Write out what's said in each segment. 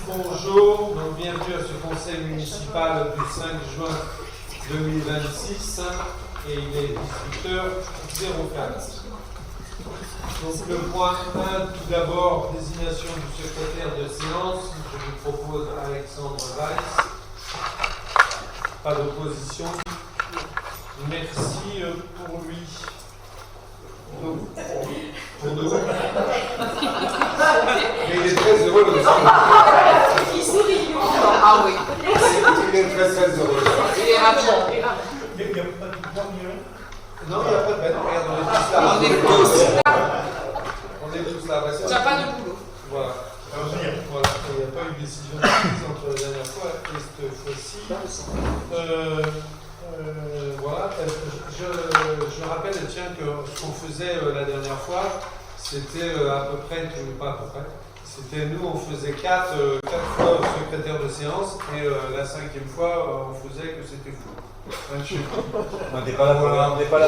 Bonjour, donc bienvenue à ce conseil municipal du 5 juin 2026 et il est 18h04. Donc le point 1, tout d'abord, désignation du secrétaire de séance. Je vous propose Alexandre Weiss. Pas d'opposition. Merci pour lui. Donc, pour nous. Mais il est très heureux de ça. Il sourit. Ah oui. Il est très très heureux. Il est ravi. Il n'y a pas de mieux. Non, il n'y a pas de peine. Regarde, on est tous là. On est tous là. On est tous là. Tu n'as pas de boulot. Voilà. Voilà. Il n'y a pas eu de décision de prise entre la dernière fois et cette fois-ci. Voilà. Je rappelle, tiens, que ce qu'on faisait la dernière fois, c'était à peu près, pas à peu près, c'était nous, on faisait 4 fois au secrétaire de séance, et la 5e fois, on faisait que c'était fou. On n'est pas là pour, vérifier. On n'est pas là.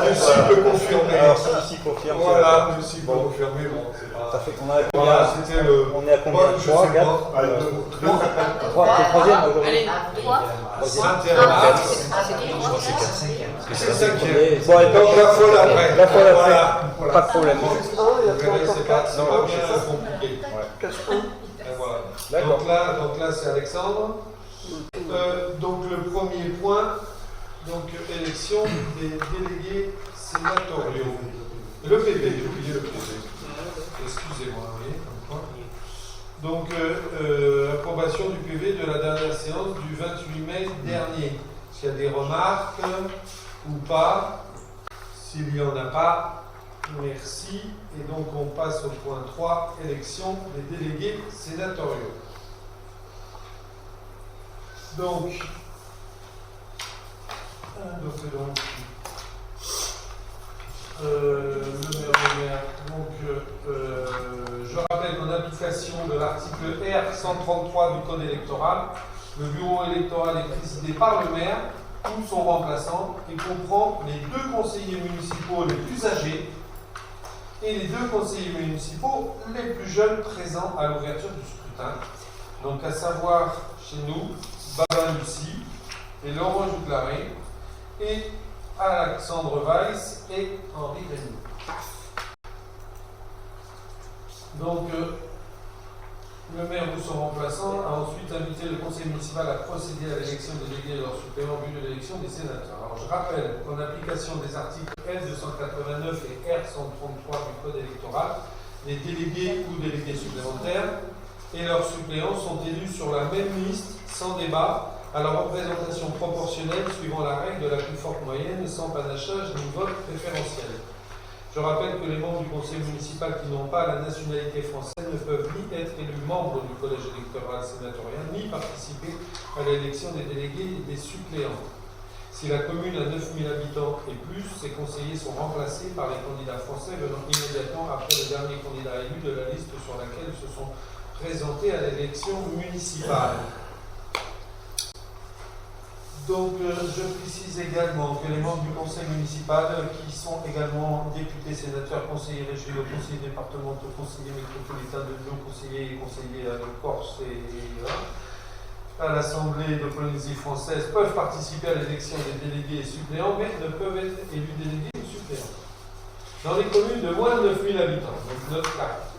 Lucie peut confirmer. Alors, si confirme. Voilà, Lucie peut confirmer. Bon, c'est pas... Ça fait qu'on a Voilà, c'était le... On est à combien? 3, 4 3, c'est le troisième aujourd'hui. Allez, 3. 21 mars. C'est ça qui est. Bon, et Donc la fois d'après. La fois d'après. Voilà. Pas de problème. Vous verrez, c'est pas bien compliqué. Et voilà. Donc là, c'est Alexandre. Donc le premier point, donc élection des délégués sénatoriaux. Le PV, j'ai oublié le PV. Excusez-moi, oui, comme quoi. Donc approbation du PV de la dernière séance du 28 mai dernier. S'il y a des remarques ou pas, s'il n'y en a pas, merci. Et donc on passe au point 3, élection des délégués sénatoriaux. Donc le maire. Je rappelle qu'en application de l'article R 133 du Code électoral, le bureau électoral est présidé par le maire ou son remplaçant et comprend les 2 conseillers municipaux les plus âgés et les 2 conseillers municipaux les plus jeunes présents à l'ouverture du scrutin. Donc à savoir chez nous, Babin Lucie et Laurent Joutlaré et Alexandre Weiss et Henri Rémy. Donc le maire ou son remplaçant a ensuite invité le conseil municipal à procéder à l'élection des délégués et leurs suppléants en vue de l'élection des sénateurs. Alors je rappelle qu'en application des articles L289 et R133 du Code électoral, les délégués ou délégués supplémentaires et leurs suppléants sont élus sur la même liste, sans débat, à la représentation proportionnelle suivant la règle de la plus forte moyenne, sans panachage ni vote préférentiel. Je rappelle que les membres du conseil municipal qui n'ont pas la nationalité française ne peuvent ni être élus membres du collège électoral sénatorial, ni participer à l'élection des délégués et des suppléants. Si la commune a 9000 habitants et plus, ses conseillers sont remplacés par les candidats français venant immédiatement après le dernier candidat élu de la liste sur laquelle ils se sont présentés à l'élection municipale. Donc, je précise également que les membres du conseil municipal, qui sont également députés, sénateurs, conseillers régionaux, conseillers départementaux, conseillers métropolitains de Lyon, conseillers de Corse et à l'Assemblée de Polynésie française, peuvent participer à l'élection des délégués et suppléants, mais ne peuvent être élus délégués ou suppléants. Dans les communes de moins de 9000 habitants, donc notre cas,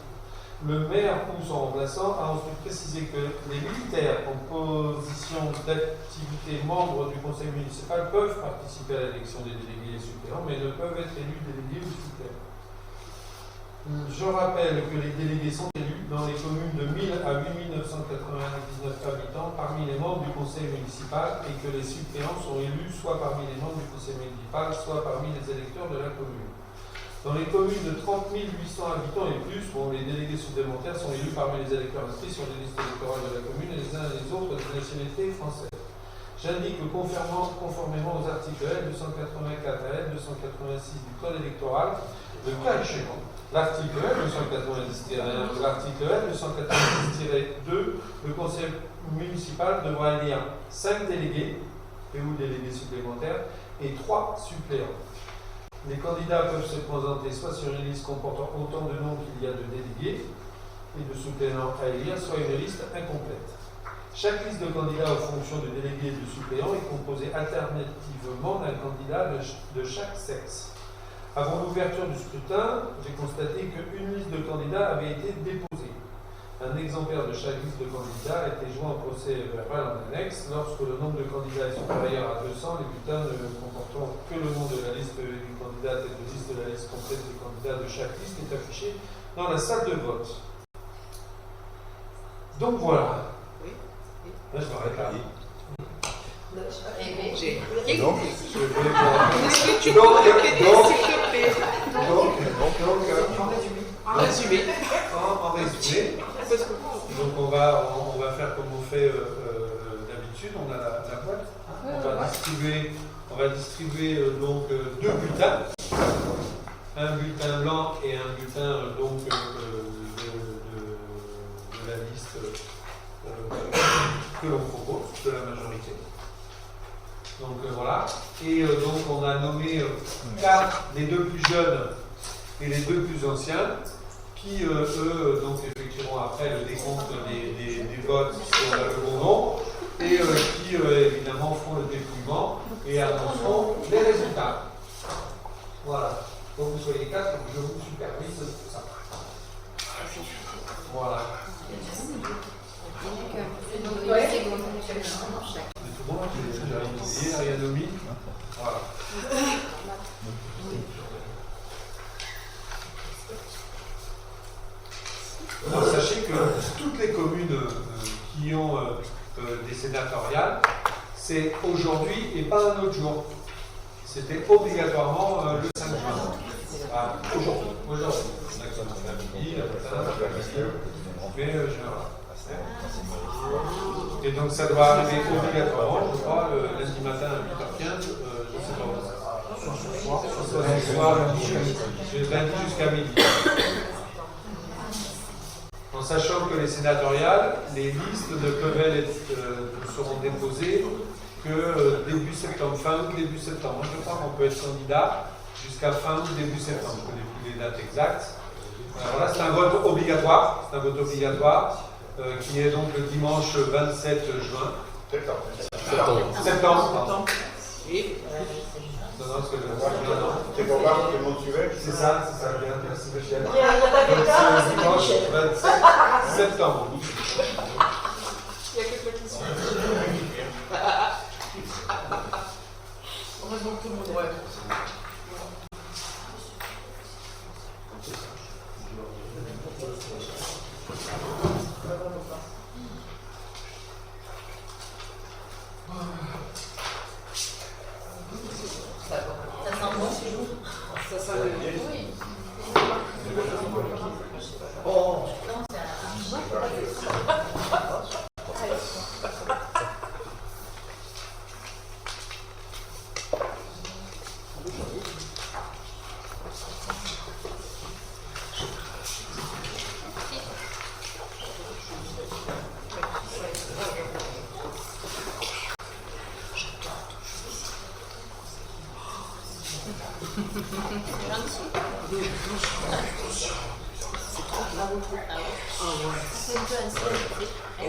le maire ou son remplaçant a ensuite précisé que les militaires en position d'activité membres du conseil municipal peuvent participer à l'élection des délégués et suppléants, mais ne peuvent être élus délégués ou suppléants. Je rappelle que les délégués sont élus dans les communes de 1000 à 8999 habitants parmi les membres du conseil municipal et que les suppléants sont élus soit parmi les membres du conseil municipal, soit parmi les électeurs de la commune. Dans les communes de 30 800 habitants et plus, les délégués supplémentaires sont élus parmi les électeurs inscrits sur les listes électorales de la commune et les uns et les autres des nationalités françaises. J'indique que conformément aux articles L284 à L286 du Code électoral, le cas échéant, l'article L290-1, l'article L290-2, le conseil municipal devra élire 5 délégués et ou délégués supplémentaires et 3 suppléants. Les candidats peuvent se présenter soit sur une liste comportant autant de noms qu'il y a de délégués et de suppléants à élire, soit une liste incomplète. Chaque liste de candidats aux fonctions de délégués et de suppléants est composée alternativement d'un candidat de chaque sexe. Avant l'ouverture du scrutin, j'ai constaté qu'une liste de candidats avait été déposée. Un exemplaire de chaque liste de candidats a été joint au procès verbal en annexe. Lorsque le nombre de candidats est supérieur à 200, les bulletins ne comportant que le nom de la liste du candidat et de liste de la liste complète des candidats de chaque liste est affiché dans la salle de vote. Donc voilà. Là, je m'arrête là. En résumé. Donc on va faire comme on fait d'habitude, on a la boîte. On va distribuer donc deux bulletins, un bulletin blanc et un bulletin donc de la liste que l'on propose, de la majorité. Donc voilà. Et donc on a nommé les deux plus jeunes et les deux plus anciens, qui eux donc effectueront après le décompte des votes sur le bon nombre et qui évidemment feront le dépouillement et annonceront les résultats. Voilà. Donc vous soyez quatre, je vous supervise tout ça. Voilà. C'est bon, tout le monde, j'ai initié, Arianomie. Voilà. Alors, sachez que toutes les communes qui ont des sénatoriales, c'est aujourd'hui et pas un autre jour. C'était obligatoirement le 5 juin. Ah, aujourd'hui. Exactement. À midi, mais et donc ça doit arriver obligatoirement, je crois, lundi matin à 8h15, je ne sais pas. Ce soir, lundi jusqu'à midi. En sachant que les sénatoriales, les listes ne seront déposées que début septembre, fin août, début septembre. Je crois qu'on peut être candidat jusqu'à fin août, début septembre. Je ne connais plus les dates exactes. Voilà, c'est un vote obligatoire. C'est un vote obligatoire qui est donc le dimanche 27 juin. Septembre. Oui. Non, parce que c'est pour voir que mon sujet. C'est ça, bien, merci Michel. Donc c'est dimanche 27 septembre. Il y a quelques questions. Heureusement que tout le monde est. Ça sent bon chez vous? Ça sent le bien. Oui. Oh. Non,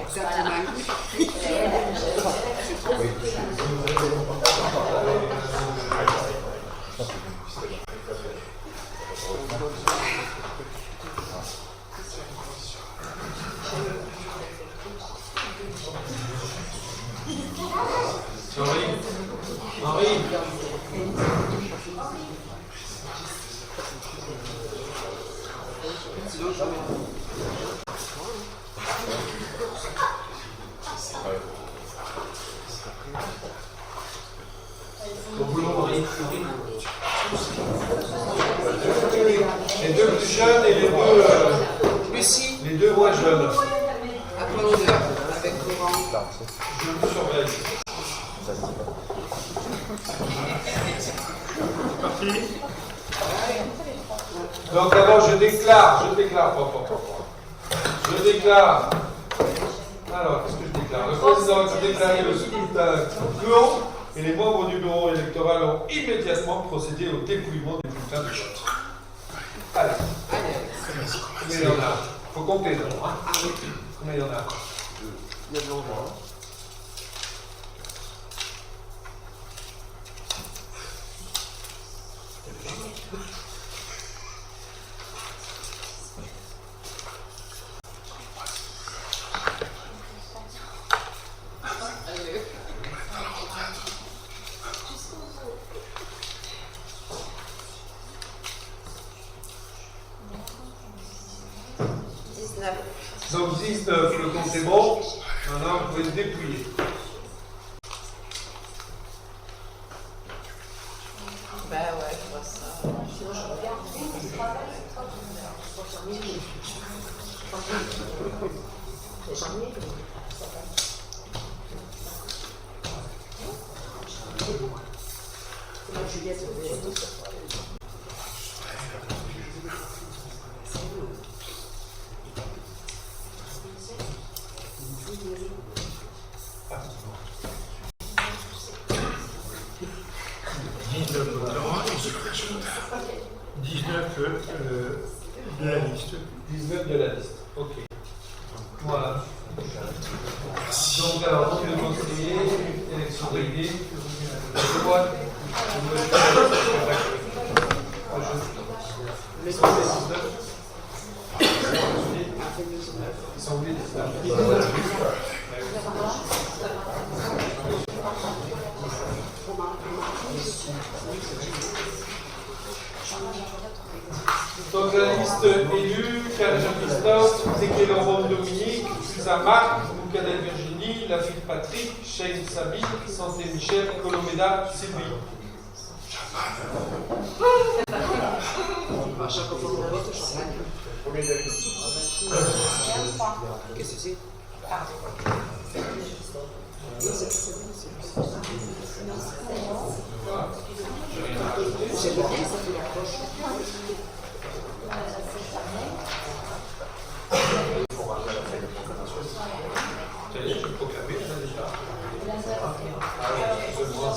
c'est un... Henri. Les deux plus jeunes et les deux moins jeunes. Après l'honneur, avec Laurent. Je vous surveille. Donc d'abord je déclare. Alors, qu'est-ce que je déclare? Le président a déclaré le scrutin clos et les membres du bureau électoral ont immédiatement procédé au dépouillement des bulletin de vote. Allez. Combien il y en a? Faut compter d'abord. Hein. Combien il y en a? Il y a de l'envoi. Donc 19, le compte est bon. Maintenant, vous pouvez dépouiller. Ben ouais, je vois ça. De la liste. 19 de la liste. Ok. Voilà. Donc, alors, donc, le conseiller, élection déléguée. Je vois. Ils sont où les 19? Ils sont où les 19? Donc la liste élue, Karl Jean-Christophe, Zéquiel Rome Dominique, Susan Marc, Moukadel Virginie, Lafitte Patrick, Shane Sabine, Santé Michel, Colomeda Sylvie. À chaque fois qu'on vote, champagne. Qu'est-ce que c'est? C'est bon, ça fait la poche. Ça y est, je vais proclamer, là, déjà. Ah oui, excusez-moi.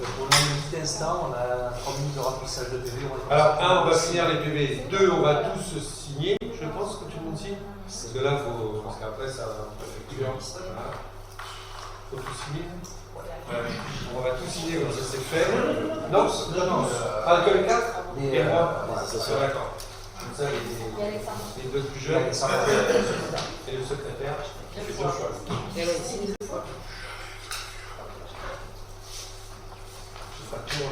Pour un instant, on a 3 minutes de remplissage de PV. Alors, 1, on va finir les PV. 2, on va tous signer. Je pense que tout le monde signe. Parce que là, faut. Parce qu'après, ça va faire plusieurs. Voilà. Faut tout signer. On va tout signer comme ça c'est fait. Non, non. Ah, que les 4 et moi. C'est d'accord. Comme ça, les deux plus jeunes, et le secrétaire, c'est deux choix. Et là, ici, deux fois. Je fais le tour.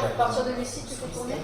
À partir de Lucie, tu peux tourner.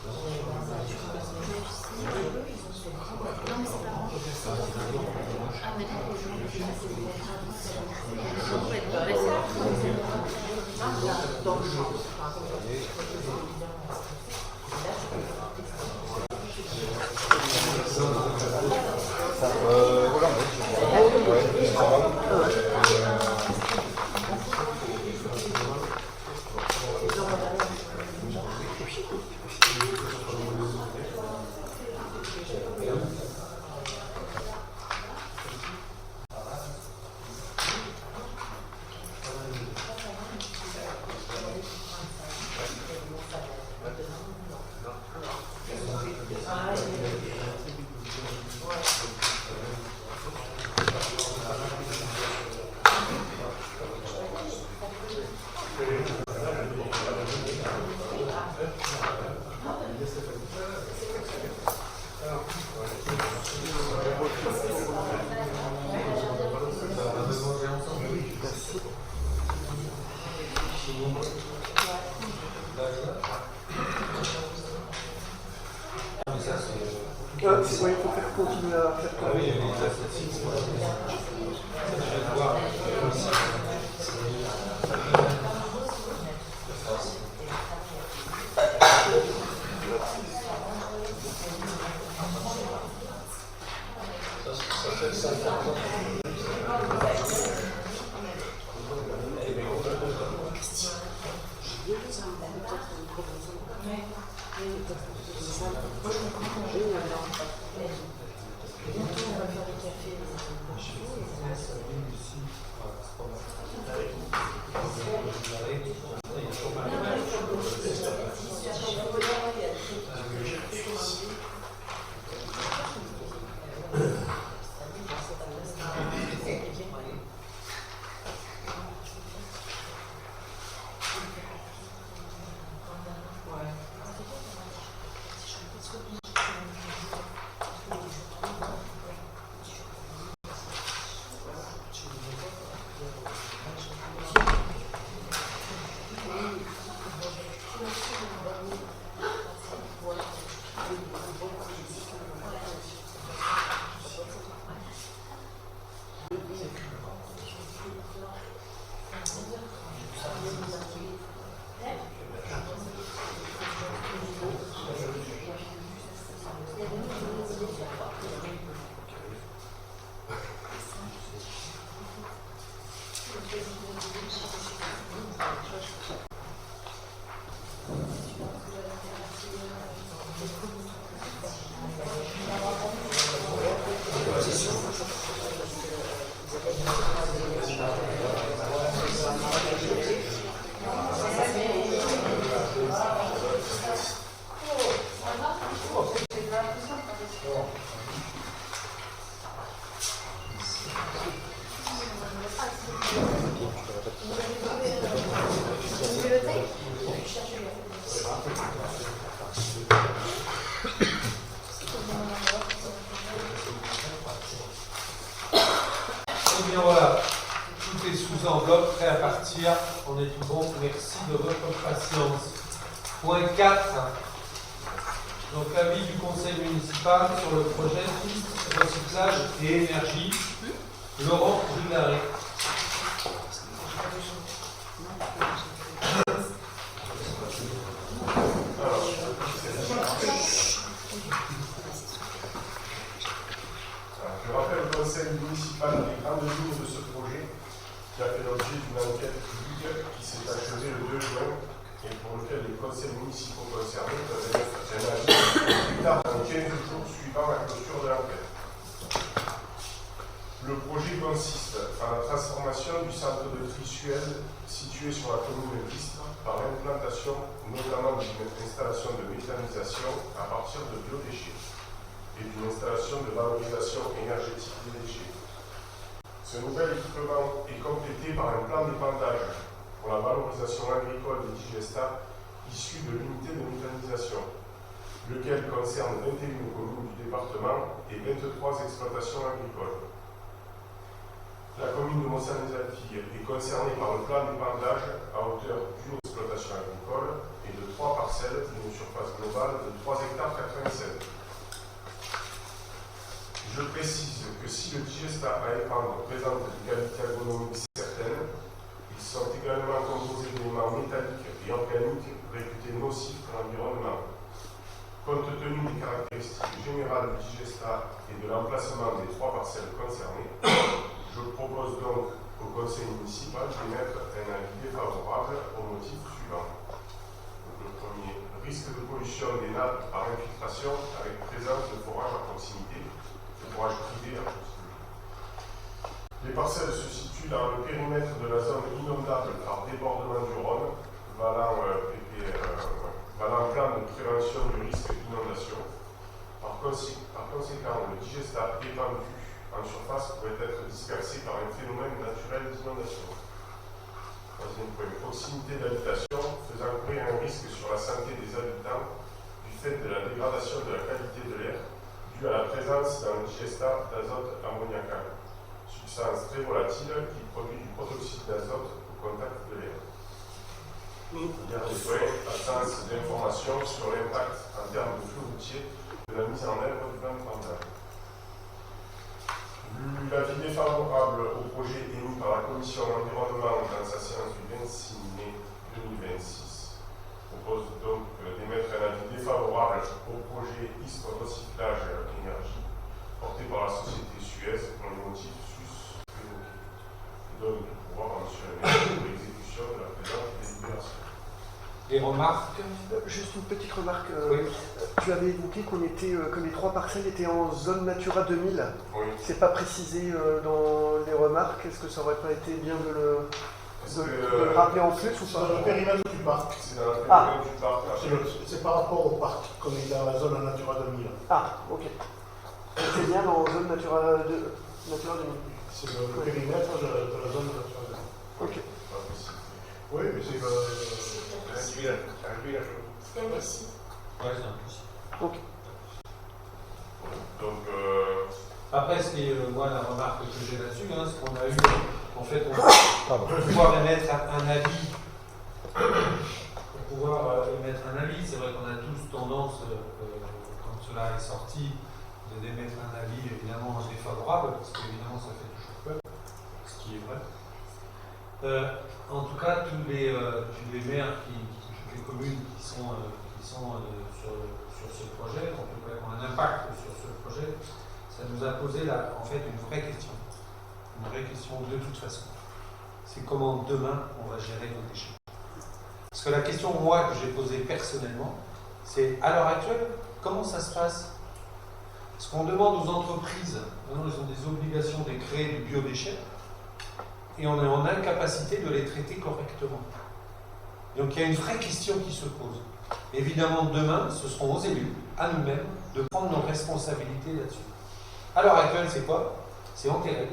Ah, mais non, les gens, Il faut faire continuer à faire tourner. Eh bien voilà, tout est sous enveloppe, prêt à partir. On est tout bon. Merci de votre patience. Point 4. Donc l'avis du conseil municipal sur le projet piste, recyclage et énergie. Laurent Rugaré. Je rappelle au conseil municipal les grandes lignes de ce projet qui a fait l'objet d'une enquête publique qui s'est achevée le 2 juin et pour lequel les conseils municipaux concernés peuvent émettre un avis plus tard dans 15 jours suivant la clôture de l'enquête. Le projet consiste en la transformation du centre de Trissuel situé sur la commune d'Istres par l'implantation notamment d'une installation de méthanisation à partir de biodéchets et d'une installation de valorisation énergétique des déchets. Ce nouvel équipement est complété par un plan d'épandage pour la valorisation agricole des digestats issus de l'unité de méthanisation, lequel concerne 21 communes du département et 23 exploitations agricoles. La commune de Mont-Saint-les-Alpilles est concernée par le plan d'épandage à hauteur d'une exploitation agricole et de 3 parcelles parcelle d'une surface globale de 3 hectares 87. Je précise que si le digestat à épandre présente des qualités agronomiques certaines, ils sont également composés d'éléments métalliques et organiques réputés nocifs pour l'environnement. Compte tenu des caractéristiques générales du digestat et de l'emplacement des 3 parcelles concernées, je propose donc au conseil municipal d'émettre un avis défavorable au motif suivant. Le premier, risque de pollution des nappes par infiltration avec présence de forage à proximité, de forage privé à proximité. Les parcelles se situent dans le périmètre de la zone inondable par débordement du Rhône, valant plan de prévention du risque d'inondation. Par conséquent, le digestat épandu en surface pourrait être dispersé par un phénomène naturel d'inondation. Troisième point, proximité d'habitation faisant courir un risque sur la santé des habitants du fait de la dégradation de la qualité de l'air due à la présence dans le digestat d'azote ammoniacal, substance très volatile qui produit du protoxyde d'azote au contact de l'air. Dernier point, absence d'informations sur l'impact en termes de flux routier de la mise en œuvre du plan de plantage. L'avis défavorable au projet émis par la Commission environnement dans sa séance du 26 mai 2026 propose donc d'émettre un avis défavorable au projet ISP Recyclage Énergie porté par la société Suez pour les motifs sus-évoqués. Et donc de pouvoir M. le maire pour l'exécution de la présente délibération. Des remarques? Juste une petite remarque. Oui. Tu avais évoqué que les 3 parcelles étaient en zone Natura 2000. Oui. C'est pas précisé dans les remarques. Est-ce que ça aurait pas été bien de le rappeler en plus ou C'est pas? dans le périmètre du parc. C'est dans le périmètre du parc. C'est par rapport au parc, comme il est dans la zone Natura 2000. Ah, ok. C'est bien dans zone Natura 2000. C'est le périmètre de la zone Natura 2000. Ok. Oui, mais c'est C'était ici. Ouais, c'est un plus. Ok. Donc, Après, moi, la remarque que j'ai là-dessus, c'est qu'on a eu, en fait, pour pouvoir émettre un avis, c'est vrai qu'on a tous tendance, quand cela est sorti, d'émettre un avis évidemment défavorable, parce qu'évidemment ça fait toujours peur, ce qui est vrai. En tout cas, tous les maires, toutes les communes qui sont sur ce projet, en tout cas qui ont un impact sur ce projet, ça nous a posé en fait une vraie question. Une vraie question de toute façon. C'est comment demain on va gérer nos déchets. Parce que la question, moi, que j'ai posée personnellement, c'est à l'heure actuelle, comment ça se passe? Parce qu'on demande aux entreprises, maintenant ils ont des obligations de créer du biodéchet, et on est en incapacité de les traiter correctement. Donc il y a une vraie question qui se pose. Évidemment, demain, ce seront aux élus, à nous-mêmes, de prendre nos responsabilités là-dessus. À l'heure actuelle, c'est quoi? C'est enterré.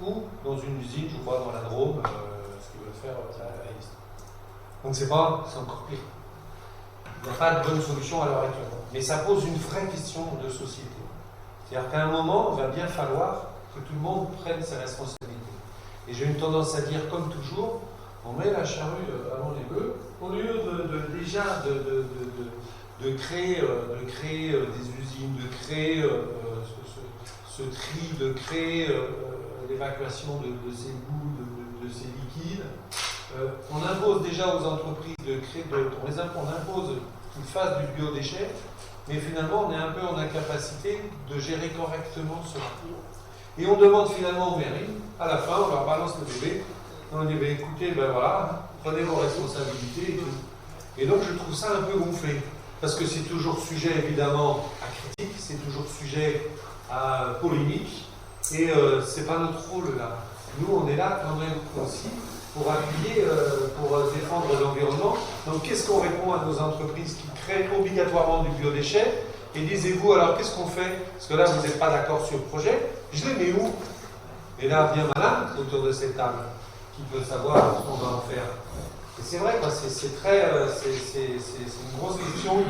Ou dans une usine, je crois, dans la Drôme, ce qu'ils veulent faire à Istres. Donc c'est encore pire. Il n'y a pas de bonne solution à l'heure actuelle. Mais ça pose une vraie question de société. C'est-à-dire qu'à un moment, il va bien falloir que tout le monde prenne ses responsabilités. Et j'ai une tendance à dire, comme toujours, on met la charrue avant les bœufs, au lieu de créer des usines, de créer ce tri, de créer l'évacuation de ces boues, de ces liquides. On impose déjà aux entreprises on impose qu'ils fassent du biodéchet, mais finalement on est un peu en incapacité de gérer correctement cela. Et on demande finalement aux mairies, à la fin, on leur balance le bébé, on dit écoutez, ben voilà, prenez vos responsabilités et tout. Et donc je trouve ça un peu gonflé, parce que c'est toujours sujet évidemment à critique, c'est toujours sujet à polémique, et c'est pas notre rôle là. Nous on est là quand même aussi pour appuyer, pour défendre l'environnement. Donc qu'est-ce qu'on répond à nos entreprises qui créent obligatoirement du biodéchet? Et disez-vous alors qu'est-ce qu'on fait? Parce que là vous n'êtes pas d'accord sur le projet, je les mets où? Et là bien malin autour de cette table, qui peut savoir ce qu'on va en faire. Et c'est vrai, c'est une grosse question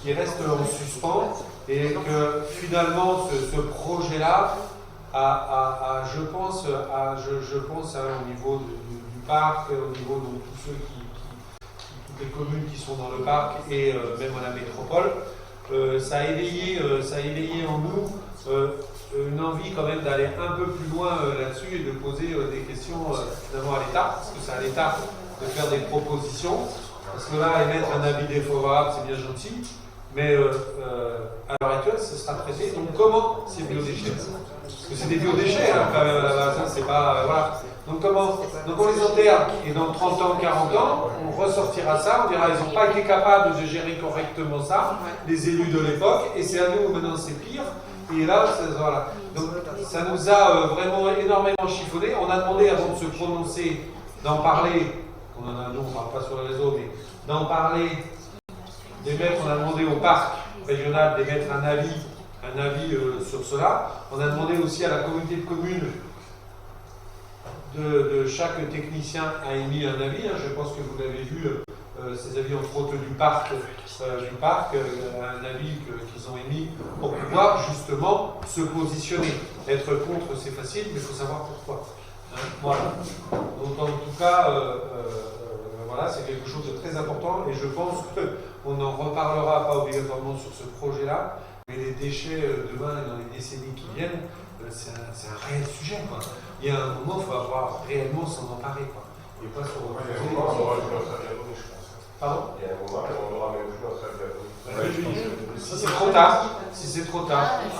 qui reste en suspens, et que finalement ce projet-là je pense au niveau du parc, au niveau de tous ceux qui toutes les communes qui sont dans le parc et même à la métropole. Ça a éveillé en nous une envie quand même d'aller un peu plus loin là-dessus et de poser des questions finalement à l'État, parce que c'est à l'État de faire des propositions. Parce que là, émettre un avis défavorable, c'est bien gentil, mais à l'heure actuelle, ce sera traité. Donc comment ces biodéchets? Parce que c'est des biodéchets hein, quand même à la base, hein, c'est pas... voilà. Donc comment? Donc on les enterre et dans 30 ans, 40 ans, on ressortira ça, on dira ils n'ont pas été capables de gérer correctement ça, les élus de l'époque, et c'est à nous maintenant c'est pire. Et là, voilà. Donc ça nous a vraiment énormément chiffonné. On a demandé avant de se prononcer, d'en parler, nous on ne parle pas sur le réseau, mais d'en parler, on a demandé au parc régional d'émettre un avis sur cela. On a demandé aussi à la communauté de communes de chaque technicien a émis un avis, hein, je pense que vous l'avez vu, ces avis entre autres du parc, un avis qu'ils ont émis pour pouvoir justement se positionner. Être contre c'est facile, mais il faut savoir pourquoi. Hein, voilà. Donc en tout cas, voilà, c'est quelque chose de très important et je pense qu'on n'en reparlera pas obligatoirement sur ce projet-là, mais les déchets demain et dans les décennies qui viennent, c'est un réel sujet, quoi. Il y a un moment, il faut avoir réellement s'en emparer, quoi. Et pas sur il y a un moment, on aura plus notre avis à donner, je pense. Pardon? Il y a un moment, on aura même plus notre avis à donner. Si c'est trop tard, si c'est trop tard. Il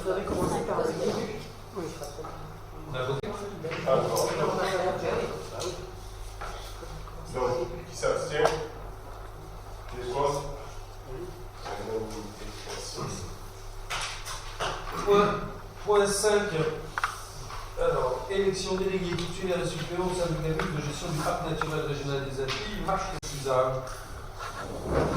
faudrait commencer par le début. On a voté. Donc, qui s'abstient? Les contre? Point 5. Alors, élection déléguée titulaire et suppléant au sein du cabinet de gestion du parc naturel régional des Alpes, Marc Suzanne.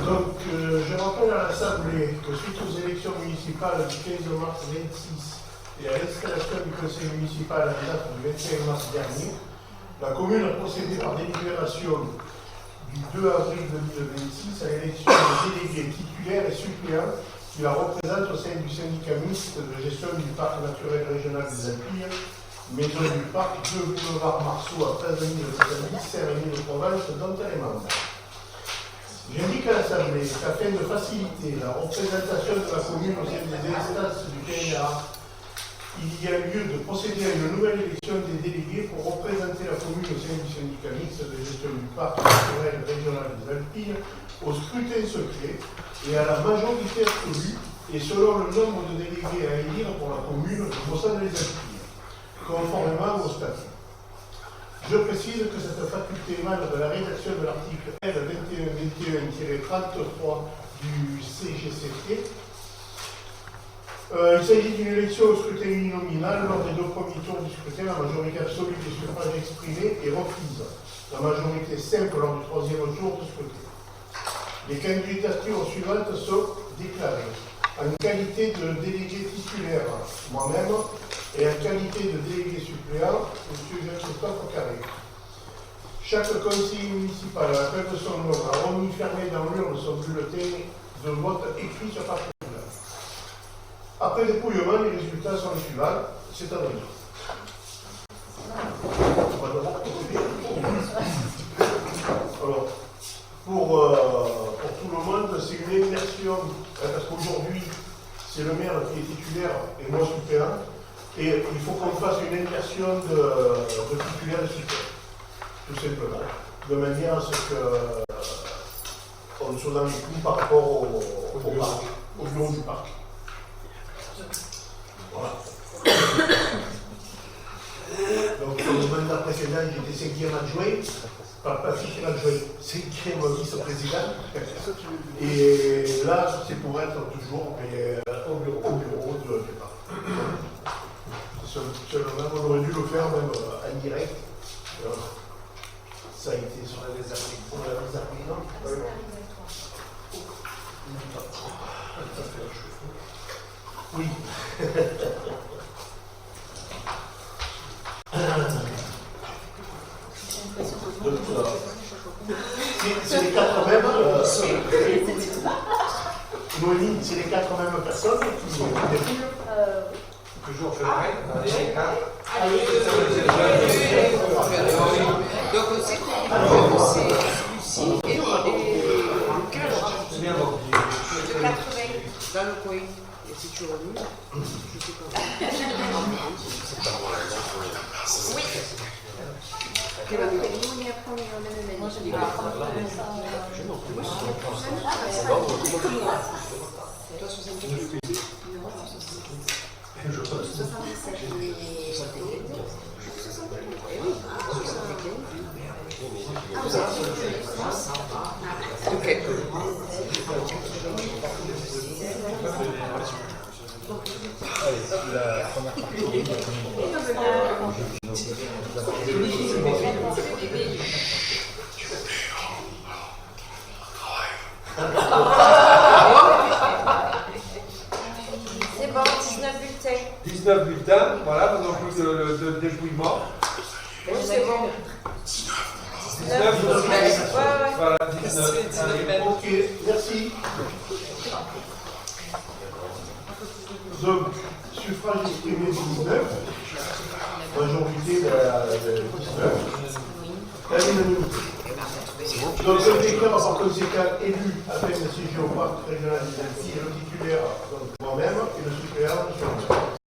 Donc, je rappelle à l'Assemblée que suite aux élections municipales du 15 mars 26 et à l'installation du conseil municipal à la date du 21 mars dernier, la commune a procédé par délibération du 2 avril 2026 à l'élection des délégués titulaires et suppléants qui la représentent au sein du syndicat mixte de gestion du parc naturel régional des Alpilles, maison du parc 2 boulevard Marceau à 13 070, Saint-Rémy-de-Provence, dont elle est membre. J'indique à l'Assemblée qu'afin de faciliter la représentation de la commune au sein des instances du PNRA, il y a lieu de procéder à une nouvelle élection des délégués pour représenter la commune au sein du syndicat mixte de gestion du parc naturel régional des Alpilles au scrutin secret et à la majorité absolue et selon le nombre de délégués à élire pour la commune au sein des Alpilles, conformément au statut. Je précise que cette faculté émane de la rédaction de l'article L2121-33 du CGCT. Il s'agit d'une élection au scrutin uninominal. Lors des 2 premiers tours du scrutin, la majorité absolue des suffrages exprimés est requise. La majorité simple lors du 3e tour du scrutin. Les candidatures suivantes sont déclarées. En qualité de délégué titulaire, moi-même, et en qualité de délégué suppléant, M. Jean-Christophe Carré. Chaque conseiller municipal, à la fin de son nom, a remis fermé dans l'urne son bulletin de vote écrit sur papier. Après dépouillement, les résultats sont les suivants. C'est à donner. Alors, pour tout le monde, c'est une immersion, parce qu'aujourd'hui, c'est le maire qui est titulaire et moi suppléant, et il faut qu'on fasse une immersion de titulaire et suppléant, tout simplement, de manière à ce qu'on soit dans les clous par rapport au bureau du parc. Voilà. Donc, le mandat précédent, j'étais 5e adjoint, pas 5e adjoint, 5e vice-président. Et là, c'est pour être toujours au bureau du parc. Seulement, on aurait dû le faire même en direct. Ça a été sur la réserve. On l'a réservé, non? Oui. C'est les 4 mêmes. Noémie, c'est les 4 mêmes personnes qui dépouillent. Toujours je pareil, allez, les 4. Donc c'est ici et le 15. C'est bien, bon. De 80 dans le coin. Et si tu remis, je sais pas. Oui. Quelle année? Moi, je dis Toi, 75. Ok. C'est bon, 19 bulletins. 19 bulletins, voilà, maintenant plus le dépouillement. Oui, c'est bon. 19 bulletins. Ouais. Voilà, 19. Allez. Ok, merci. Donc, suffrage exprimé 19, majorité de 19, la l'unanimité. Donc, le directeur a par conséquent élu afin de siéger au parc régional des Antilles et le titulaire, donc moi-même, et le suppléant, M. le maire.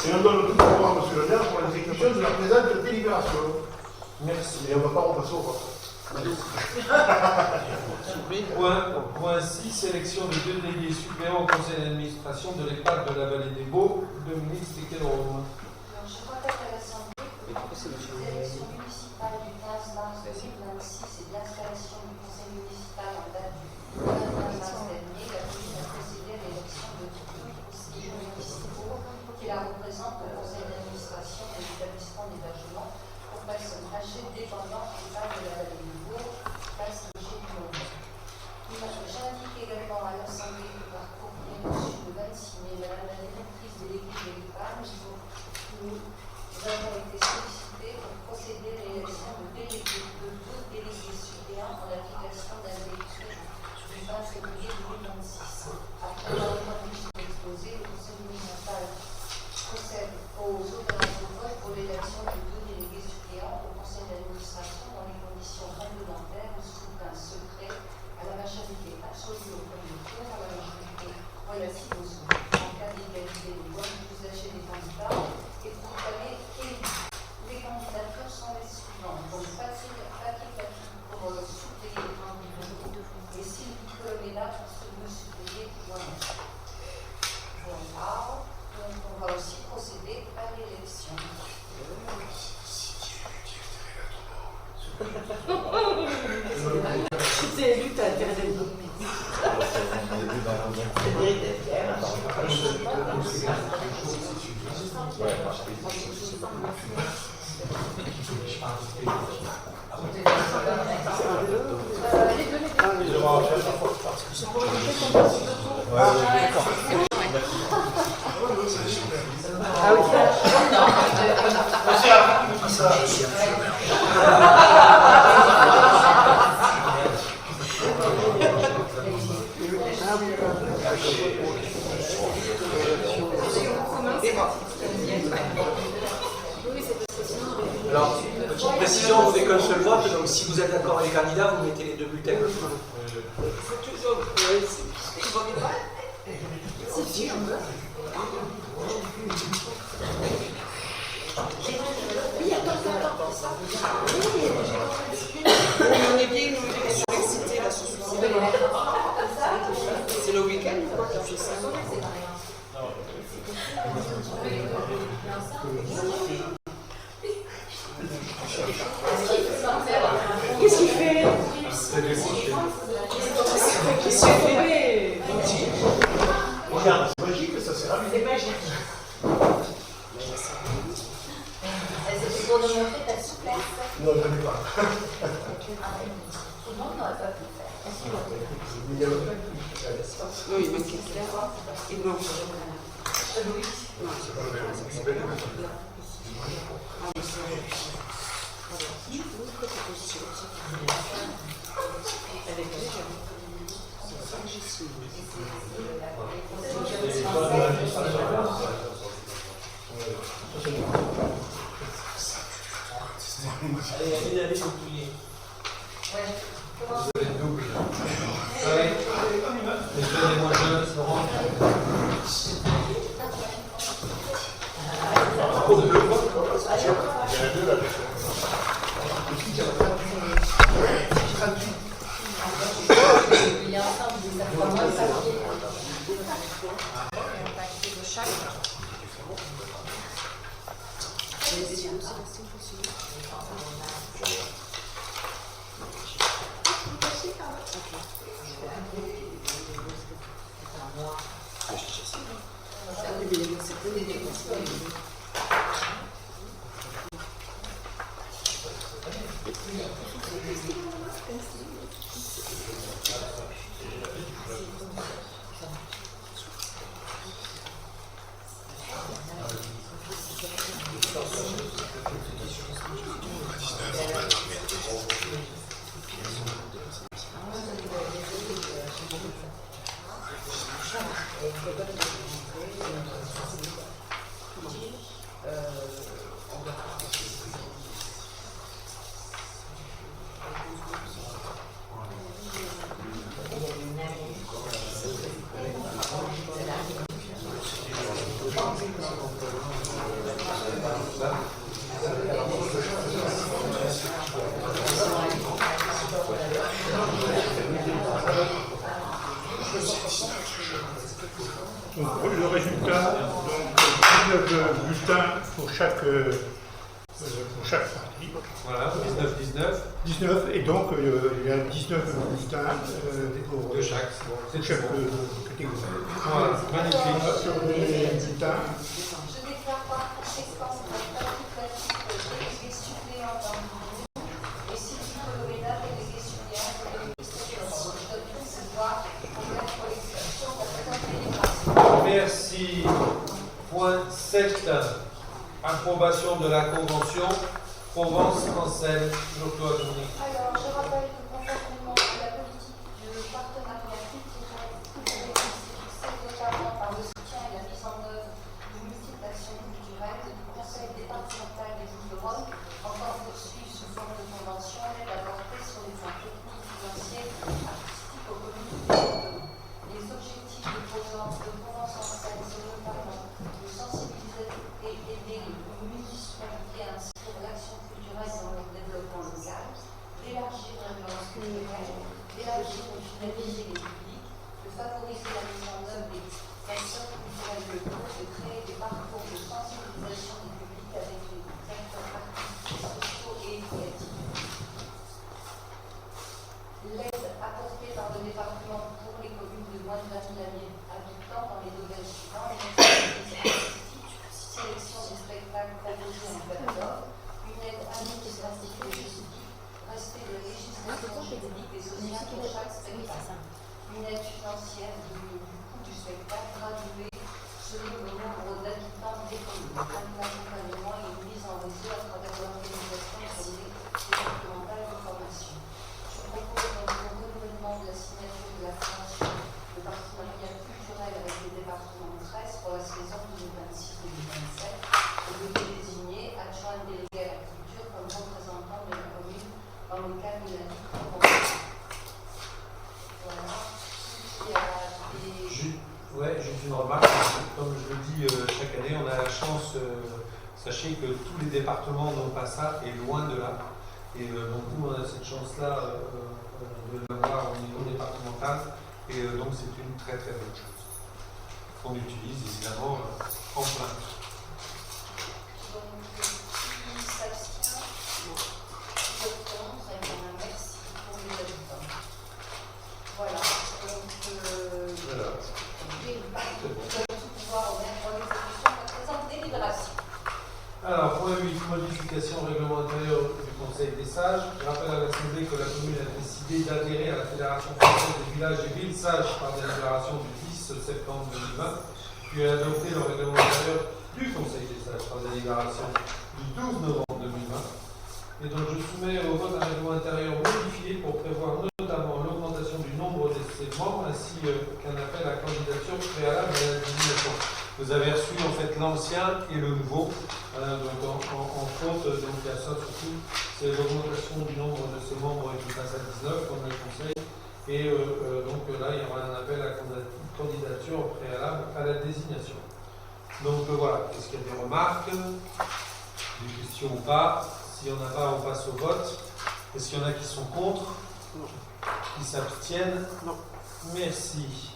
Et on donne tout pouvoir à M. le maire pour l'exécution de la présente délibération. Merci. Et on ne va pas repasser au vote. Point 6, sélection de 2 délégués suppléants au conseil d'administration de l'EHPAD de la Vallée des Baux, Dominique Stéquelron. Je rappelle à l'Assemblée que les élections municipales du 15 mars 2026 et de l'installation du conseil municipal en date du 21 mars dernier, la commune a procédé à l'élection de 2 conseillers municipaux qui la représentent au conseil d'administration de l'établissement d'hébergement pour personnes âgées dépendantes EHPAD de la Vallée des Baux, place Roger du Mont. J'indique également à l'Assemblée que par courrier reçu le 26 mai, Madame la directrice déléguée de l'EHPAD, nous avons été sollicités pour procéder à l'élection de 2 délégués suppléants en application d'un décret du 20 février 2026. Après avoir entendu exposé, le conseil municipal procède aux opérations de vote pour l'élection de 2 délégués suppléants au conseil d'administration dans les conditions réglementaires au scrutin secret à la majorité absolue au premier tour, à la majorité relative aux autres, en cas d'égalité des voix des usagers des candidats, et proclamer élus. Les candidatures sont les suivantes. Donc, Patrick pour suppléer Henri Renaud et Sylvie Colomena pour suppléer moi-même. Voilà. Donc, on va aussi procéder à l'élection. Si t'es élu, t'as intérêt d'être bon. Alors, petite précision, vous n'avez qu'un seul vote, donc si vous êtes d'accord avec les candidats, vous mettez les 2 bulletins. C'est toujours. C'est sûr. Oui, attends. On est bien surexcité là ce soir. C'est le week-end ou quoi qui fait ça? Qu'est-ce qu'il fait? Qu'est-ce qu'il fait? Regarde, c'est magique, ça c'est ravi. C'est magique. C'est pour démontrer ta souplesse. Non, je n'ai pas. Tout le monde n'aurait pas pu le faire. Non, il manquait clair. Et blanche. Allez, allez, vous pliez. Ouais. chaque. Donc, le résultat, donc 19 bulletins pour chaque parti. Voilà, 19-19. 19, et donc il y a 19 bulletins pour De chaque. Bon, c'est chaque bon. catégorie. Voilà, magnifique. Sur les bulletins, Je déclare par conséquent facultatif délégué suppléant dans le groupe et Sylvie Coloreda délégué suppléant pour le ministère de la Santé. Je donne pouvoir pour l'expression de la présente délibération. Merci. Point 7. Approbation de la convention Provence-Ansel. Jean-Claude Dominique. Alors, je rappelle que conformément à la politique de partenariat culturel fixée notamment par le soutien et la mise en œuvre de multiples actions culturelles du Conseil départemental des Bouches-du-Rhône, encore poursuivre sous forme de convention l'aide apportée sur les points techniques, financiers et artistiques aux communes du département. Les objectifs de Provence-Ansel sont notamment de sensibiliser et aider les municipalités à inscrire l'action culturelle dans leur développement local, d'élargir l'influence culturelle, d'élargir et fidéliser les publics, de favoriser la mise en œuvre des acteurs culturels locaux, de créer des parcours de sensibilisation du public avec les acteurs artistiques, sociaux et éducatifs. L'aide apportée par le département pour les communes de moins de 20 000 habitants dans les domaines suivants, sélection des spectacles proposés en plateforme, une aide administrative et juridique, respect de la législation juridique et sociale pour chaque spectacle, une aide financière du coût du spectacle graduée selon le nombre d'habitants des communes, un accompagnement et une mise en réseau à travers l'organisation du comité départemental de formation. Je propose donc le renouvellement de la signature de la convention de partenariat culturel avec le département de 13 pour la saison 2026-2027 et de désigner adjoint délégué à la culture comme représentant de la commune dans le cadre de la Ligue convention. Voilà. Il y a des... Ouais, juste une remarque. Comme je le dis chaque année, on a la chance, sachez que tous les départements n'ont pas ça, et loin de là. Et donc nous, on a cette chance-là de l'avoir au niveau départemental, et donc c'est une très très bonne chose qu'on utilise évidemment en plein. Donc, qui s'abstient, qui vote contre, et bien merci pour les habitants. Voilà. Donc, Voilà. vous avez tout pouvoir au maire pour l'exécution de la présente délibération. Alors, point 8, modification au règlement intérieur du Conseil des sages. Je rappelle à l'Assemblée que la commune a décidé d'adhérer à la Fédération française des villages et villes sages par déclaration du 10 septembre 2020, puis a adopté le règlement intérieur du Conseil des sages par délibération du 12 novembre 2020. Et donc, je soumets au vote un règlement intérieur modifié pour prévoir notamment l'augmentation du nombre de ses membres ainsi qu'un appel à candidature préalable à la désignation. Vous avez reçu en fait l'ancien et le nouveau. Donc en faute, donc il y a ça surtout, c'est l'augmentation du nombre de ses membres qui passe à 19 comme le Conseil. Et donc là, il y aura un appel à candidature préalable à la désignation. Donc voilà, est-ce qu'il y a des remarques, des questions ou pas? S'il n'y en a pas, on passe au vote. Est-ce qu'il y en a qui sont contre? Non. Qui s'abstiennent? Non. Merci.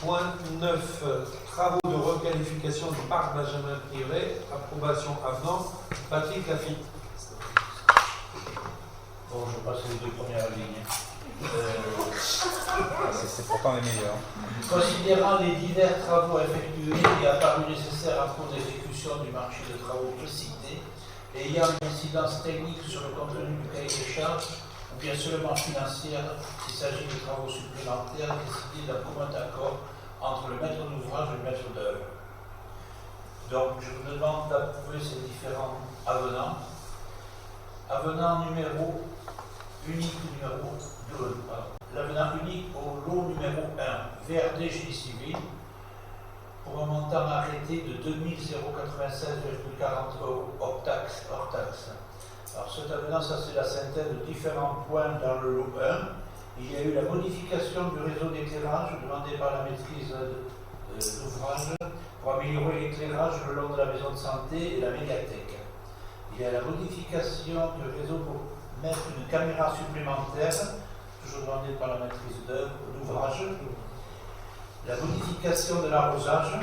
Point 9, travaux de requalification du parc Benjamin Privé, approbation avenant, Patrick Lafitte. Bon, je passe les deux premières lignes. C'est pourtant les meilleurs. Considérant les divers travaux effectués et apparus nécessaires à cours d'exécution du marché de travaux précité, et ayant une incidence technique sur le contenu du cahier des charges, ou bien seulement financière, s'il s'agit de travaux supplémentaires décidés d'un commun accord entre le maître d'ouvrage et le maître d'œuvre. Donc, je vous demande d'approuver ces différents avenants. Avenant numéro unique numéro 2, l'avenant unique au lot numéro 1, VRD Génie Civil, pour un montant arrêté de 2096,40 € hors taxe. Alors cet avenant, ça c'est la synthèse de différents points dans le lot 1. Il y a eu la modification du réseau d'éclairage demandé par la maîtrise d'ouvrage pour améliorer l'éclairage le long de la maison de santé et la médiathèque. Il y a la modification du réseau pour mettre une caméra supplémentaire, toujours demandée par la maîtrise d'ouvrage. La modification de l'arrosage,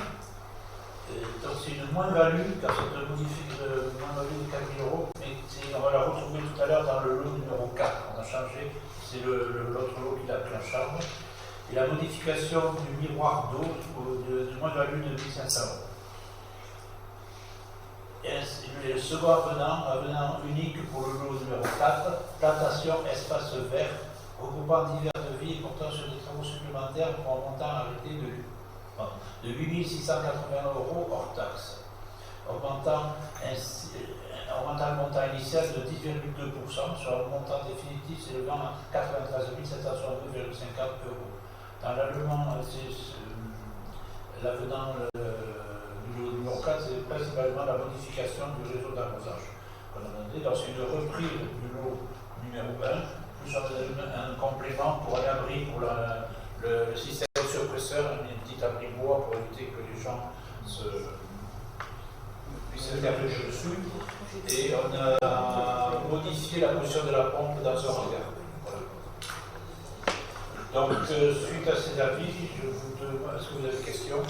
donc c'est une moins-value, car c'est une moins-value de 4 000 €, mais on va la retrouver tout à l'heure dans le lot numéro 4. On a changé, c'est l'autre lot qui l'a pris en charge. Et la modification du miroir d'eau de moins-value de 1 500 €. Et le second avenant unique pour le lot numéro 4, plantation espace vert, regroupant divers devis et portant sur des travaux supplémentaires pour un montant arrêté de 8 680 € hors taxe, augmentant le montant initial de 10,2%, sur le montant définitif s'élevant à 93 762,50 €. Dans l'avenant du numéro 4, c'est principalement la modification du réseau d'arrosage. Donc c'est une reprise du lot numéro 1, plus un complément pour un abri pour le système surpresseur, un petit abri bois pour éviter que les gens puissent s'intervenir dessus. Et on a modifié la position de la pompe dans un hangar. Voilà. Donc, suite à ces avis, je vous demande, est-ce que vous avez des questions?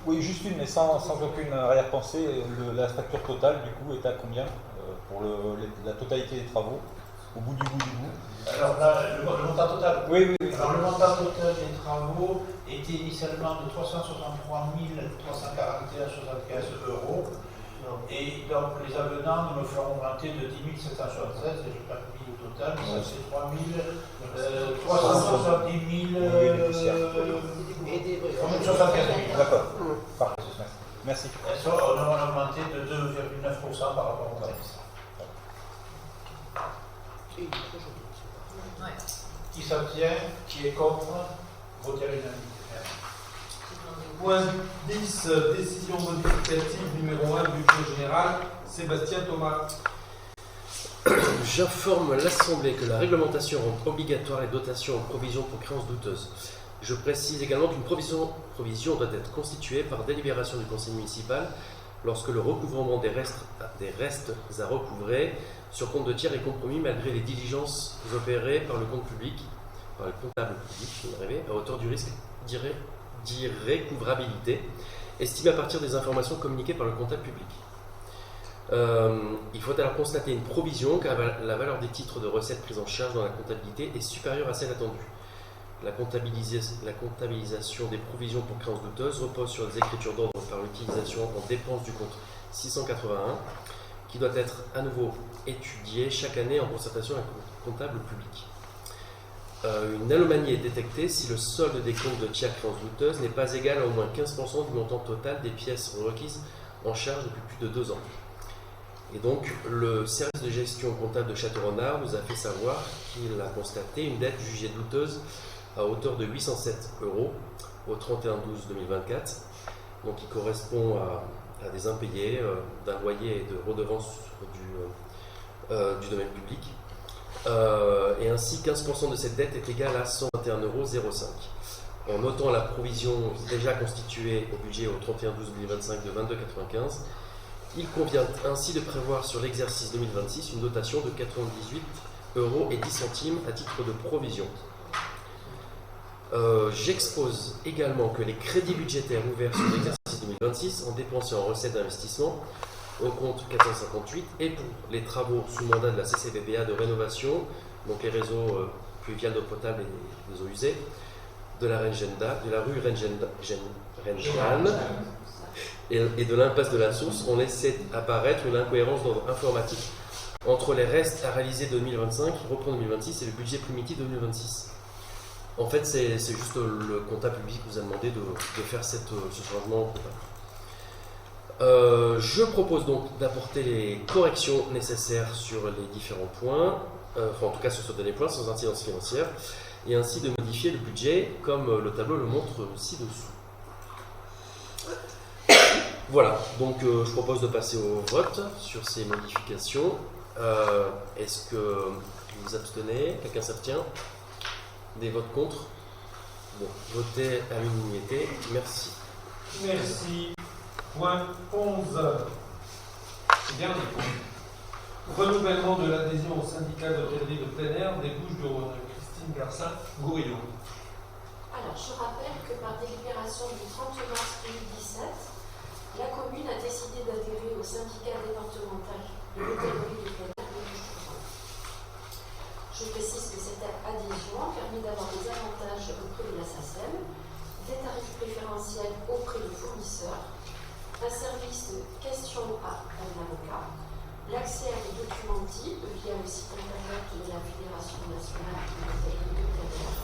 Oui, juste une, mais sans aucune arrière-pensée. La facture totale, du coup, est à combien pour la totalité des travaux, au bout du bout? Alors là, le montant total. Oui. Alors le montant total des travaux était initialement de 363 341,75 €. Et donc les avenants nous le feront augmenter de 10 776, et je n'ai pas mis au total, mais ça c'est 370 000. D'accord. Parfait. Merci. Et ça, on a augmenté de 2,9% par rapport au tarif. Qui s'abstient, qui est contre, votez à l'unanimité. Point 10, décision modificative numéro 1, budget général, Sébastien Thomas. J'informe l'Assemblée que la réglementation rend obligatoire les dotations en provision pour créances douteuses. Je précise également qu'une provision doit être constituée par délibération du conseil municipal lorsque le recouvrement des restes à recouvrer sur compte de tiers est compromis malgré les diligences opérées par le compte public, par le comptable public, à hauteur du risque d'irrécouvrabilité, estimé à partir des informations communiquées par le comptable public. Il faut alors constater une provision car la valeur des titres de recettes pris en charge dans la comptabilité est supérieure à celle attendue. La comptabilisation des provisions pour créances douteuses repose sur les écritures d'ordre par l'utilisation en dépenses du compte 681 qui doit être à nouveau étudié chaque année en concertation avec le comptable public. Une anomalie est détectée si le solde des comptes de tiers créances douteuses n'est pas égal à au moins 15% du montant total des pièces requises en charge depuis plus de 2 ans. Et donc, le service de gestion comptable de Château-Renard nous a fait savoir qu'il a constaté une dette jugée douteuse à hauteur de 807 € au 31/12/2024, donc qui correspond à des impayés d'un loyer et de redevances du domaine public. Et ainsi, 15% de cette dette est égale à 121,05 €. En notant la provision déjà constituée au budget au 31/12/2025 de 22,95 €, il convient ainsi de prévoir sur l'exercice 2026 une dotation de 98,10 € à titre de provision. J'expose également que les crédits budgétaires ouverts sur l'exercice 2026 en dépenses et en recettes d'investissement au compte 458 et pour les travaux sous mandat de la CCBBA de rénovation, donc les réseaux pluviales d'eau potable et des eaux usées, de la rue Rengendan et de l'impasse de la Source, on laissait apparaître une incohérence d'ordre informatique entre les restes à réaliser 2025, reprenant 2026 et le budget primitif 2026. En fait, c'est juste le comptable public qui vous a demandé de faire ce changement. Je propose donc d'apporter les corrections nécessaires sur les différents points, enfin en tout cas sur ce dernier point, sans incidence financière, et ainsi de modifier le budget comme le tableau le montre ci-dessous. Voilà, donc je propose de passer au vote sur ces modifications. Est-ce que vous vous abstenez? Quelqu'un s'abstient? Des votes contre? Bon, votez à l'unanimité. Merci. Merci. Point 11. Dernier point. Renouvellement de l'adhésion au syndicat d'hôtellerie de plein air des Bouches-du-Rhône. Christine Garcin-Gourillon. Alors, je rappelle que par délibération du 30 mars 2017, la commune a décidé d'adhérer au syndicat départemental de l'hôtellerie de plein air des Bouches-du-Rhône. Je précise que cette adhésion permet d'avoir des avantages auprès de la SACEM, des tarifs préférentiels auprès des fournisseurs, un service de questions à un avocat, l'accès à des documents types via le site internet de la Fédération nationale de l'hôtellerie de plein air,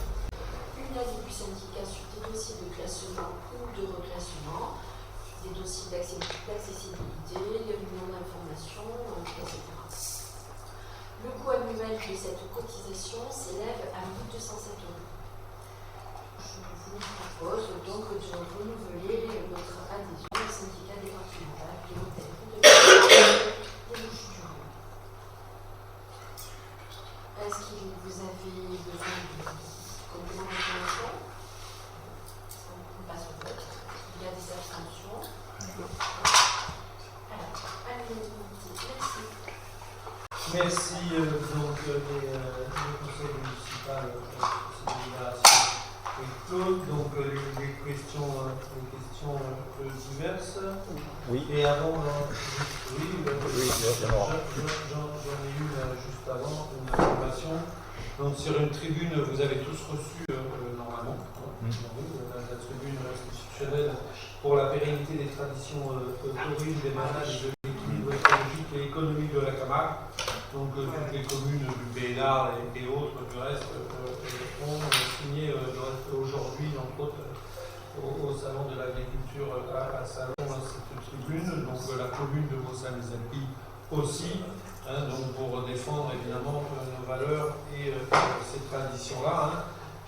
une aide du syndicat sur des dossiers de classement ou de reclassement, des dossiers d'accessibilité, des réunions d'information, etc. Le coût annuel de cette cotisation s'élève à 1 207 €. Je vous propose donc de renouveler notre adhésion au syndicat départemental de l'hôtellerie de des Bouches-du-Rhône. Est-ce que vous avez besoin de compléments d'information? On passe au vote. Il y a des abstentions. Alors, à l'unanimité. Merci. Merci. Donc, le conseil municipal de délibération est clos. Donc, les questions diverses. Oui. Et avant, oui, j'en ai eu juste avant une information. Donc, sur une tribune, vous avez tous reçu normalement la tribune institutionnelle pour la pérennité des traditions taurines, des manades et de l'équilibre écologique et économique de la Camargue. Donc toutes les communes du Bénard et autres du reste ont signé aujourd'hui, entre autres, au Salon de l'Agriculture à Salon, cette tribune. Donc la commune de Vaux-Saint-les-Alpilles aussi, donc pour défendre évidemment nos valeurs et ces traditions-là.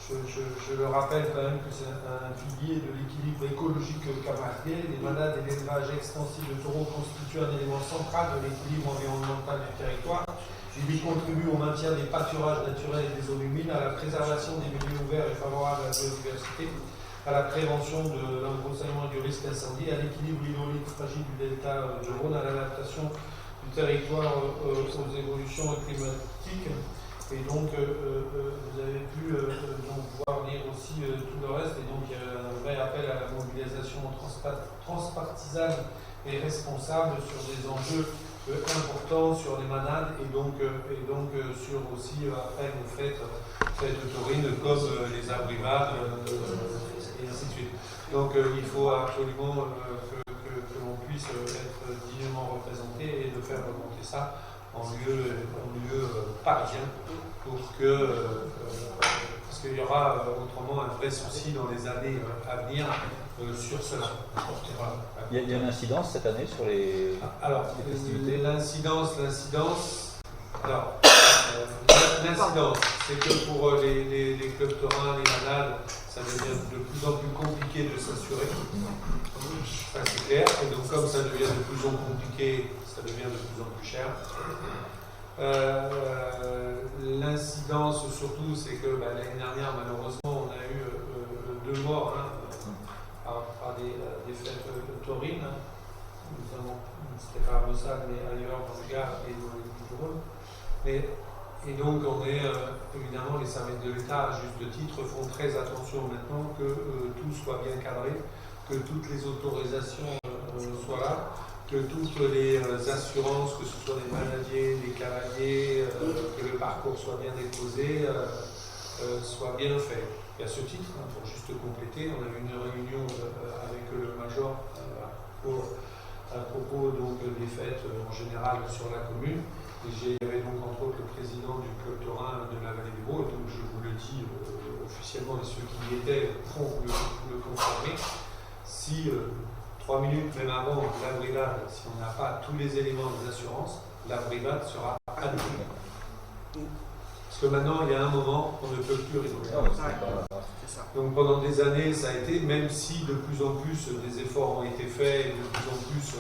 Je le rappelle quand même que c'est un pilier de l'équilibre écologique camarguais. Les manades et l'élevage extensif de taureaux constituent un élément central de l'équilibre environnemental du territoire. Il y contribue au maintien des pâturages naturels et des zones humides, à la préservation des milieux ouverts et favorables à la biodiversité, à la prévention de l'embroussaillement et du risque incendie, à l'équilibre hydraulique fragile du delta du Rhône, à l'adaptation du territoire aux évolutions climatiques. Et donc, vous avez pu donc voir lire aussi tout le reste. Et donc, il y a un vrai appel à la mobilisation transpartisane et responsable sur des enjeux importants sur les manades et donc sur aussi après vos fêtes taurines comme les abrivades et ainsi de suite. Donc, il faut absolument que l'on puisse être dignement représenté et de faire remonter ça en lieu parisien pour que parce qu'il y aura autrement un vrai souci dans les années à venir sur cela. Voilà. Il y a une incidence cette année sur les festivités. L'incidence, c'est que pour les clubs taurins, les manades, ça devient de plus en plus compliqué de s'assurer. Ça c'est clair. Et donc comme ça devient de plus en plus compliqué, ça devient de plus en plus cher. L'incidence surtout, c'est que l'année dernière, malheureusement, on a eu 2 morts par des fêtes taurines. C'était pas à Mossad, mais ailleurs dans le Gard et dans les Bouches-du-Rhône. Mais Et donc, on est évidemment, les services de l'État, à juste titre, font très attention maintenant que tout soit bien cadré, que toutes les autorisations soient là, que toutes les assurances, que ce soit des maladies, des cavaliers, que le parcours soit bien déposé, soit bien fait. Et à ce titre, pour juste compléter, on a eu une réunion avec le major à propos donc, des fêtes en général sur la commune. Et il y avait donc entre autres le président du club taurin de la vallée des Baux, et donc je vous le dis officiellement, et ceux qui y étaient pourront le confirmer. Si 3 minutes même avant la brigade, si on n'a pas tous les éléments des assurances, la brigade sera annulée. Parce que maintenant, il y a un moment, on ne peut plus rigoler. Donc pendant des années, ça a été, même si de plus en plus des efforts ont été faits, et de plus en plus,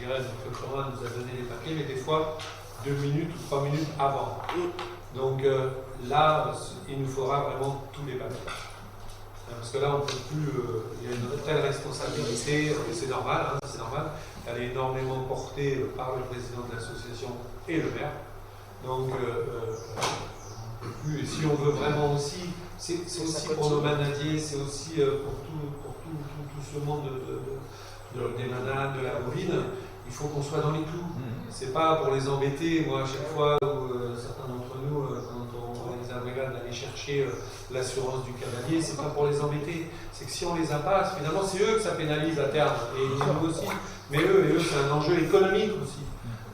je dirais, le club taurin nous a donné les papiers, mais des fois, 2 minutes ou 3 minutes avant. Donc là, il nous faudra vraiment tous les papiers. Parce que là, on ne peut plus. Il y a une telle responsabilité, c'est normal, hein, c'est normal. Elle est énormément portée par le président de l'association et le maire. Donc, et si on veut vraiment aussi, c'est aussi pour nos manadiers, c'est aussi pour tout ce monde des manades, de la bovine. Il faut qu'on soit dans les clous. C'est pas pour les embêter. Moi, à chaque fois où certains d'entre nous, quand on les a brigades d'aller chercher l'assurance du cavalier, c'est pas pour les embêter. C'est que si on les a pas, finalement, c'est eux que ça pénalise à terme. Et nous aussi. Mais eux, c'est un enjeu économique aussi.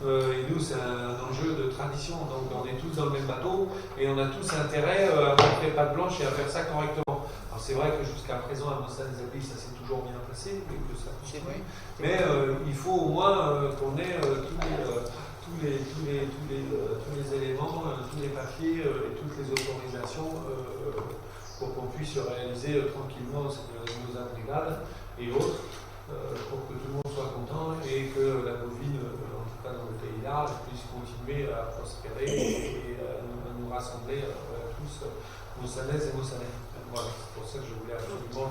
Et nous, c'est un enjeu de tradition. Donc, on est tous dans le même bateau et on a tous intérêt à montrer patte blanche et à faire ça correctement. Alors, c'est vrai que jusqu'à présent, à Mostan-les-Ablis, ça s'est toujours bien passé. Mais il faut au moins qu'on ait tous les éléments, tous les papiers et toutes les autorisations pour qu'on puisse réaliser tranquillement nos brigades et autres, pour que tout le monde soit content et que la bovine, en tout cas dans le pays large, puisse continuer à prospérer et à nous rassembler tous, Mossanaises et Mossanais. Voilà, c'est pour ça que je voulais absolument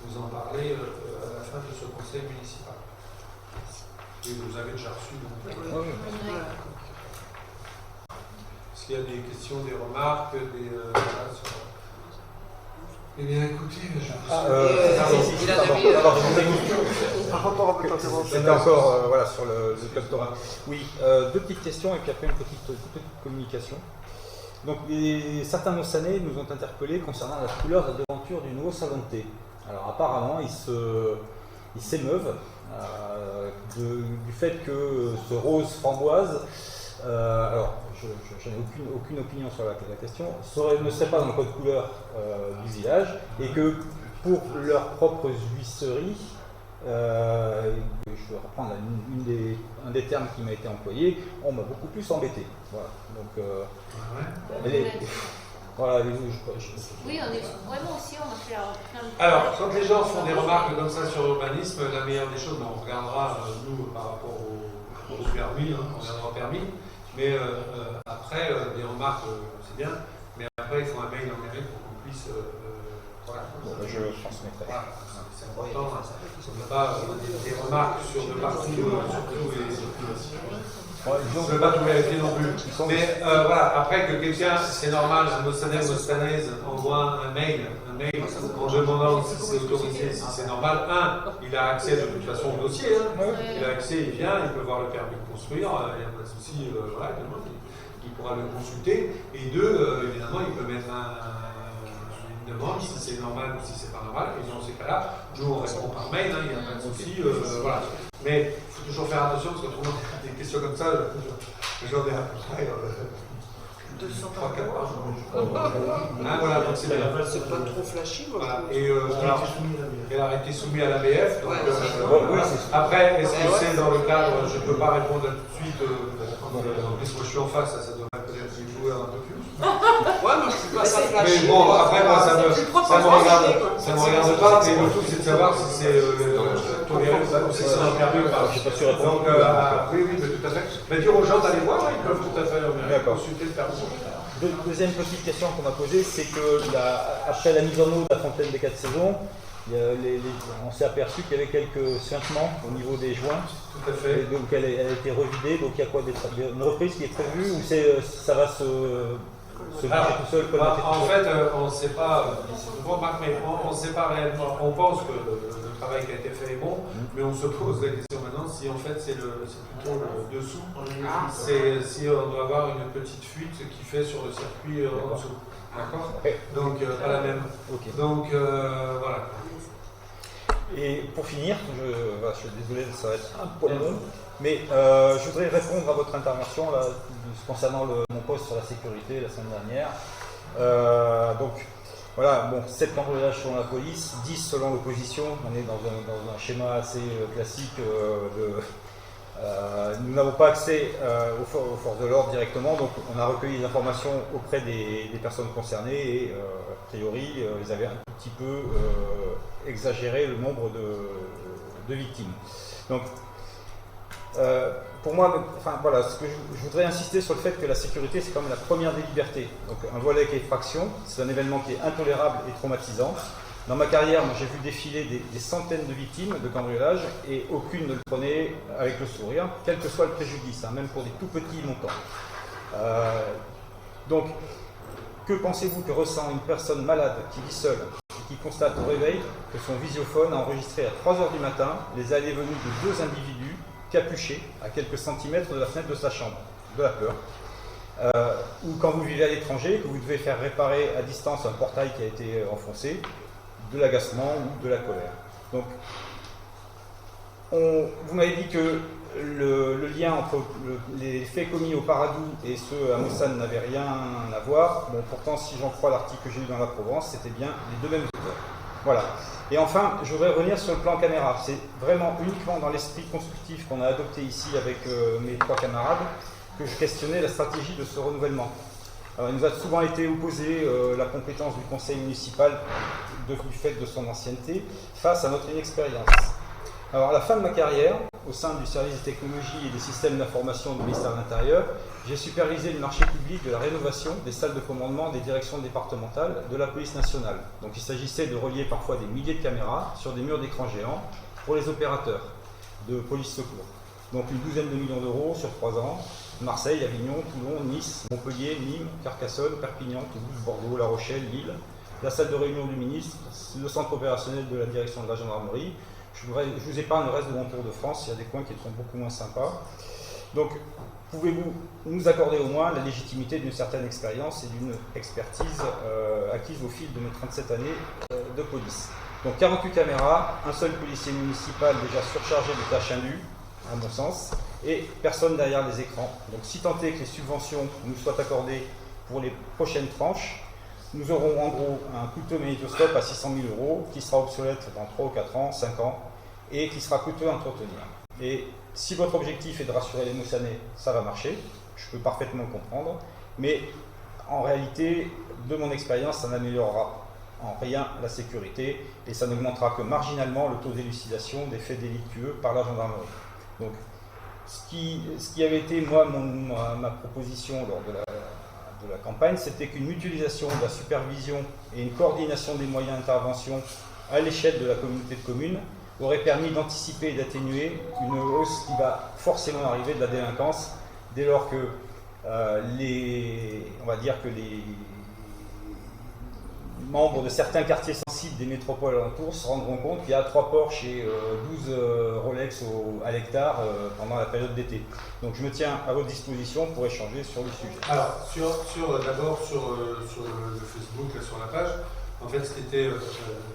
vous en parler à la fin de ce conseil municipal. Et vous avez déjà reçu. Donc, est-ce qu'il y a des questions, des remarques, des... Eh bien, écoutez, C'était encore voilà, sur le club taurin. Oui, 2 petites questions et puis après une petite communication. Donc, certains Mossanais nous ont interpellés concernant la couleur de la devanture du nouveau salon de thé. Alors, apparemment, ils s'émeuvent du fait que ce rose framboise, alors je n'ai aucune opinion sur la question, ne serait pas dans le code couleur du village et que pour leur propre huisserie, je vais reprendre un des termes qui m'a été employé, on m'a beaucoup plus embêté. Voilà. Donc, voilà, oui, on est vraiment aussi, on a fait plein de... Alors, quand les gens font des remarques comme ça sur l'urbanisme, la meilleure des choses, on regardera, nous, par rapport au permis, on regardera au permis, mais après, des remarques, c'est bien, mais après, il faut un mail en mairie pour qu'on puisse... voilà. Je transmettrai. Voilà, c'est important, on ne peut pas des remarques sur de partout, surtout et... Je ne veux pas tout vérifier non plus. Mais voilà, après que quelqu'un, c'est normal, un Mossanais ou Mostanaise envoie un mail en demandant si c'est autorisé, si c'est normal. Il a accès de toute façon au dossier. Il a accès, il vient, il peut voir le permis de construire, il n'y a pas de souci, voilà, il pourra le consulter. Et 2, évidemment, il peut mettre une demande si c'est normal ou si c'est pas normal. Et dans ces cas-là, nous on répond par mail, il n'y a pas de souci. Voilà. Mais il faut toujours faire attention parce que tout le monde a des questions comme ça. J'en ai à peu près 3-4 par jour. Voilà, donc c'est bien. C'est pas trop flashy, moi. Voilà. Et elle a été soumise à l'ABF. Après, est-ce que c'est dans le cadre, je ne peux pas répondre tout de suite. En plus, moi je suis en face, ça devrait peut-être jouer un peu plus. Ouais, mais c'est pas ça flashy. Mais bon, après, moi, ça me regarde pas. Mais le tout, c'est de savoir si c'est toléré ou si c'est interdit ou pas. Donc, oui, mais tout à fait. Mais dire aux gens d'aller voir, ils peuvent tout à fait consulter le permis. Deuxième petite question qu'on m'a posée, c'est que après la mise en eau de la fontaine des 4 saisons, on s'est aperçu qu'il y avait quelques suintements au niveau des joints. Tout à fait. Et donc elle a été revidée, donc il y a quoi une reprise qui est prévue ou ça va se mettre tout seul en fait, on ne sait pas, mais on ne sait pas réellement. On pense que le travail qui a été fait est bon, mais on se pose la question maintenant si en fait c'est plutôt le dessous. C'est si on doit avoir une petite fuite qui fait sur le circuit en dessous. D'accord. Donc pas la même. Okay. Donc voilà. Et pour finir, je suis désolé, ça va être un peu long, mais je voudrais répondre à votre intervention là, concernant mon poste sur la sécurité la semaine dernière. Donc voilà, bon, 7 cambriolages selon la police, 10 selon l'opposition. On est dans un schéma assez classique nous n'avons pas accès aux forces de l'ordre directement, donc on a recueilli les informations auprès des personnes concernées et a priori ils avaient un petit peu exagéré le nombre de victimes. Donc pour moi, enfin voilà, ce que je voudrais insister sur le fait que la sécurité c'est quand même la première des libertés. Donc un vol avec effraction, c'est un événement qui est intolérable et traumatisant. Dans ma carrière, moi, j'ai vu défiler des centaines de victimes de cambriolage et aucune ne le prenait avec le sourire, quel que soit le préjudice, même pour des tout petits montants. Donc, que pensez-vous que ressent une personne malade qui vit seule et qui constate au réveil que son visiophone a enregistré à 3 h du matin les allées et venues de 2 individus capuchés à quelques centimètres de la fenêtre de sa chambre? De la peur. Ou quand vous vivez à l'étranger, que vous devez faire réparer à distance un portail qui a été enfoncé, de l'agacement ou de la colère. Donc, vous m'avez dit que le lien entre les faits commis au Paradou et ceux à Mossane n'avait rien à voir. Bon, pourtant, si j'en crois l'article que j'ai lu dans la Provence, c'était bien les deux mêmes auteurs. Voilà. Et enfin, je voudrais revenir sur le plan caméra. C'est vraiment uniquement dans l'esprit constructif qu'on a adopté ici avec mes 3 camarades que je questionnais la stratégie de ce renouvellement. Alors, il nous a souvent été opposé la compétence du conseil municipal du fait de son ancienneté face à notre inexpérience. Alors, à la fin de ma carrière, au sein du service des technologies et des systèmes d'information du ministère de l'Intérieur, j'ai supervisé le marché public de la rénovation des salles de commandement des directions départementales de la police nationale. Donc, il s'agissait de relier parfois des milliers de caméras sur des murs d'écran géants pour les opérateurs de police secours. Donc, une douzaine de millions d'euros sur 3 ans. Marseille, Avignon, Toulon, Nice, Montpellier, Nîmes, Carcassonne, Perpignan, Toulouse, Bordeaux, La Rochelle, Lille, la salle de réunion du ministre, le centre opérationnel de la direction de la gendarmerie. Je vous épargne le reste de mon tour de France, il y a des coins qui sont beaucoup moins sympas. Donc, pouvez-vous nous accorder au moins la légitimité d'une certaine expérience et d'une expertise acquise au fil de mes 37 années de police? Donc 48 caméras, un seul policier municipal déjà surchargé de tâches indues, à mon sens, et personne derrière les écrans. Donc si tant est que les subventions nous soient accordées pour les prochaines tranches, nous aurons en gros un coûteux magnétoscope à 600 000 € qui sera obsolète dans 3 ou 4 ans, 5 ans, et qui sera coûteux à entretenir. Et si votre objectif est de rassurer les Moussanais, ça va marcher, je peux parfaitement le comprendre, mais en réalité, de mon expérience, ça n'améliorera en rien la sécurité et ça n'augmentera que marginalement le taux d'élucidation des faits délictueux par la gendarmerie. Donc, ce qui avait été, moi, ma proposition lors de la campagne, c'était qu'une mutualisation de la supervision et une coordination des moyens d'intervention à l'échelle de la communauté de communes aurait permis d'anticiper et d'atténuer une hausse qui va forcément arriver de la délinquance dès lors que on va dire que les membres de certains quartiers sensibles des métropoles alentours se rendront compte qu'il y a 3 Porsche et 12 Rolex à l'hectare pendant la période d'été. Donc je me tiens à votre disposition pour échanger sur le sujet. Alors, d'abord sur le Facebook, là, sur la page, en fait, ce qui était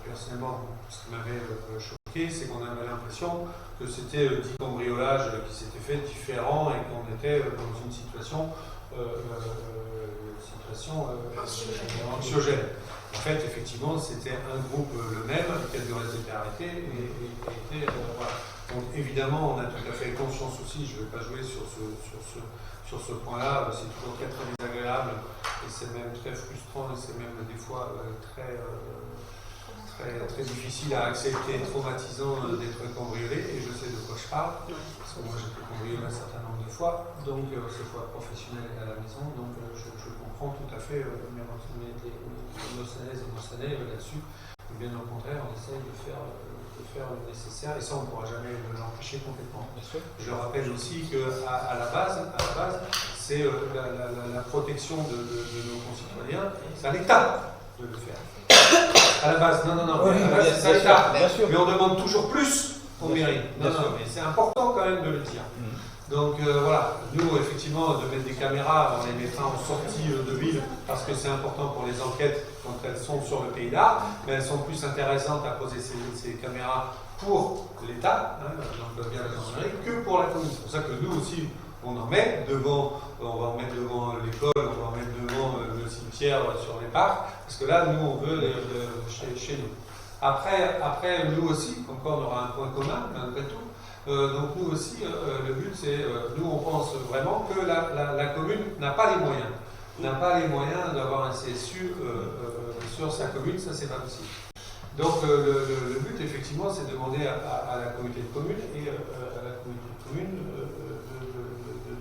personnellement, ce qui m'avait choqué, c'est qu'on avait l'impression que c'était 10 cambriolages qui s'étaient faits différents et qu'on était dans une situation anxiogène. En fait, effectivement, c'était un groupe le même, lequel devrait été arrêté voilà. Donc évidemment, on a tout à fait conscience aussi, je ne vais pas jouer sur ce point-là, c'est toujours très très désagréable et c'est même très frustrant et c'est même des fois très difficile à accepter, traumatisant d'être cambriolé, et je sais de quoi je parle, parce que moi j'ai été cambriolé un certain nombre de fois, donc ces fois professionnelles et à la maison, donc je comprends tout à fait mes Mossanaises et Mossanais là-dessus, Bien au contraire, on essaye de faire le nécessaire, et ça on ne pourra jamais l'empêcher complètement. Je rappelle aussi qu'à la base, c'est la protection de nos concitoyens, c'est à l'État de le faire. À la base, non, Oui, à la base, c'est à l'État. bien sûr. Mais on demande toujours plus aux mairies. Non, mais c'est important quand même de le dire. Donc voilà, nous effectivement de mettre des caméras, on les mettra en sortie de ville parce que c'est important pour les enquêtes quand elles sont sur le pays d'art, mais elles sont plus intéressantes à poser ces caméras pour l'État, donc via la gendarmerie, que pour la commune. C'est pour ça que nous aussi on en met devant, on va en mettre devant l'école, on va en mettre devant le cimetière sur les parcs, parce que là nous on veut chez nous. Après nous aussi, encore on aura un point commun malgré tout. Donc nous aussi, le but c'est, nous on pense vraiment que la commune n'a pas les moyens d'avoir un CSU sur sa commune, ça c'est pas possible. Donc le but effectivement c'est de demander à la communauté de communes et à la communauté de communes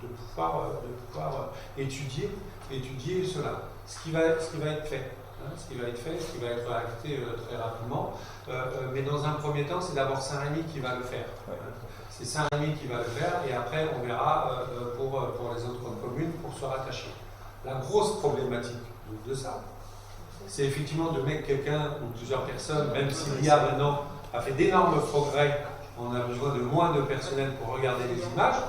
de pouvoir étudier cela, ce qui va être fait. Ce qui va être acté très rapidement. Mais dans un premier temps, c'est d'abord Saint-Rémy qui va le faire. C'est Saint-Rémy qui va le faire et après on verra pour les autres communes pour se rattacher. La grosse problématique de ça, c'est effectivement de mettre quelqu'un ou plusieurs personnes, même si l'IA maintenant a fait d'énormes progrès, on a besoin de moins de personnel pour regarder les images,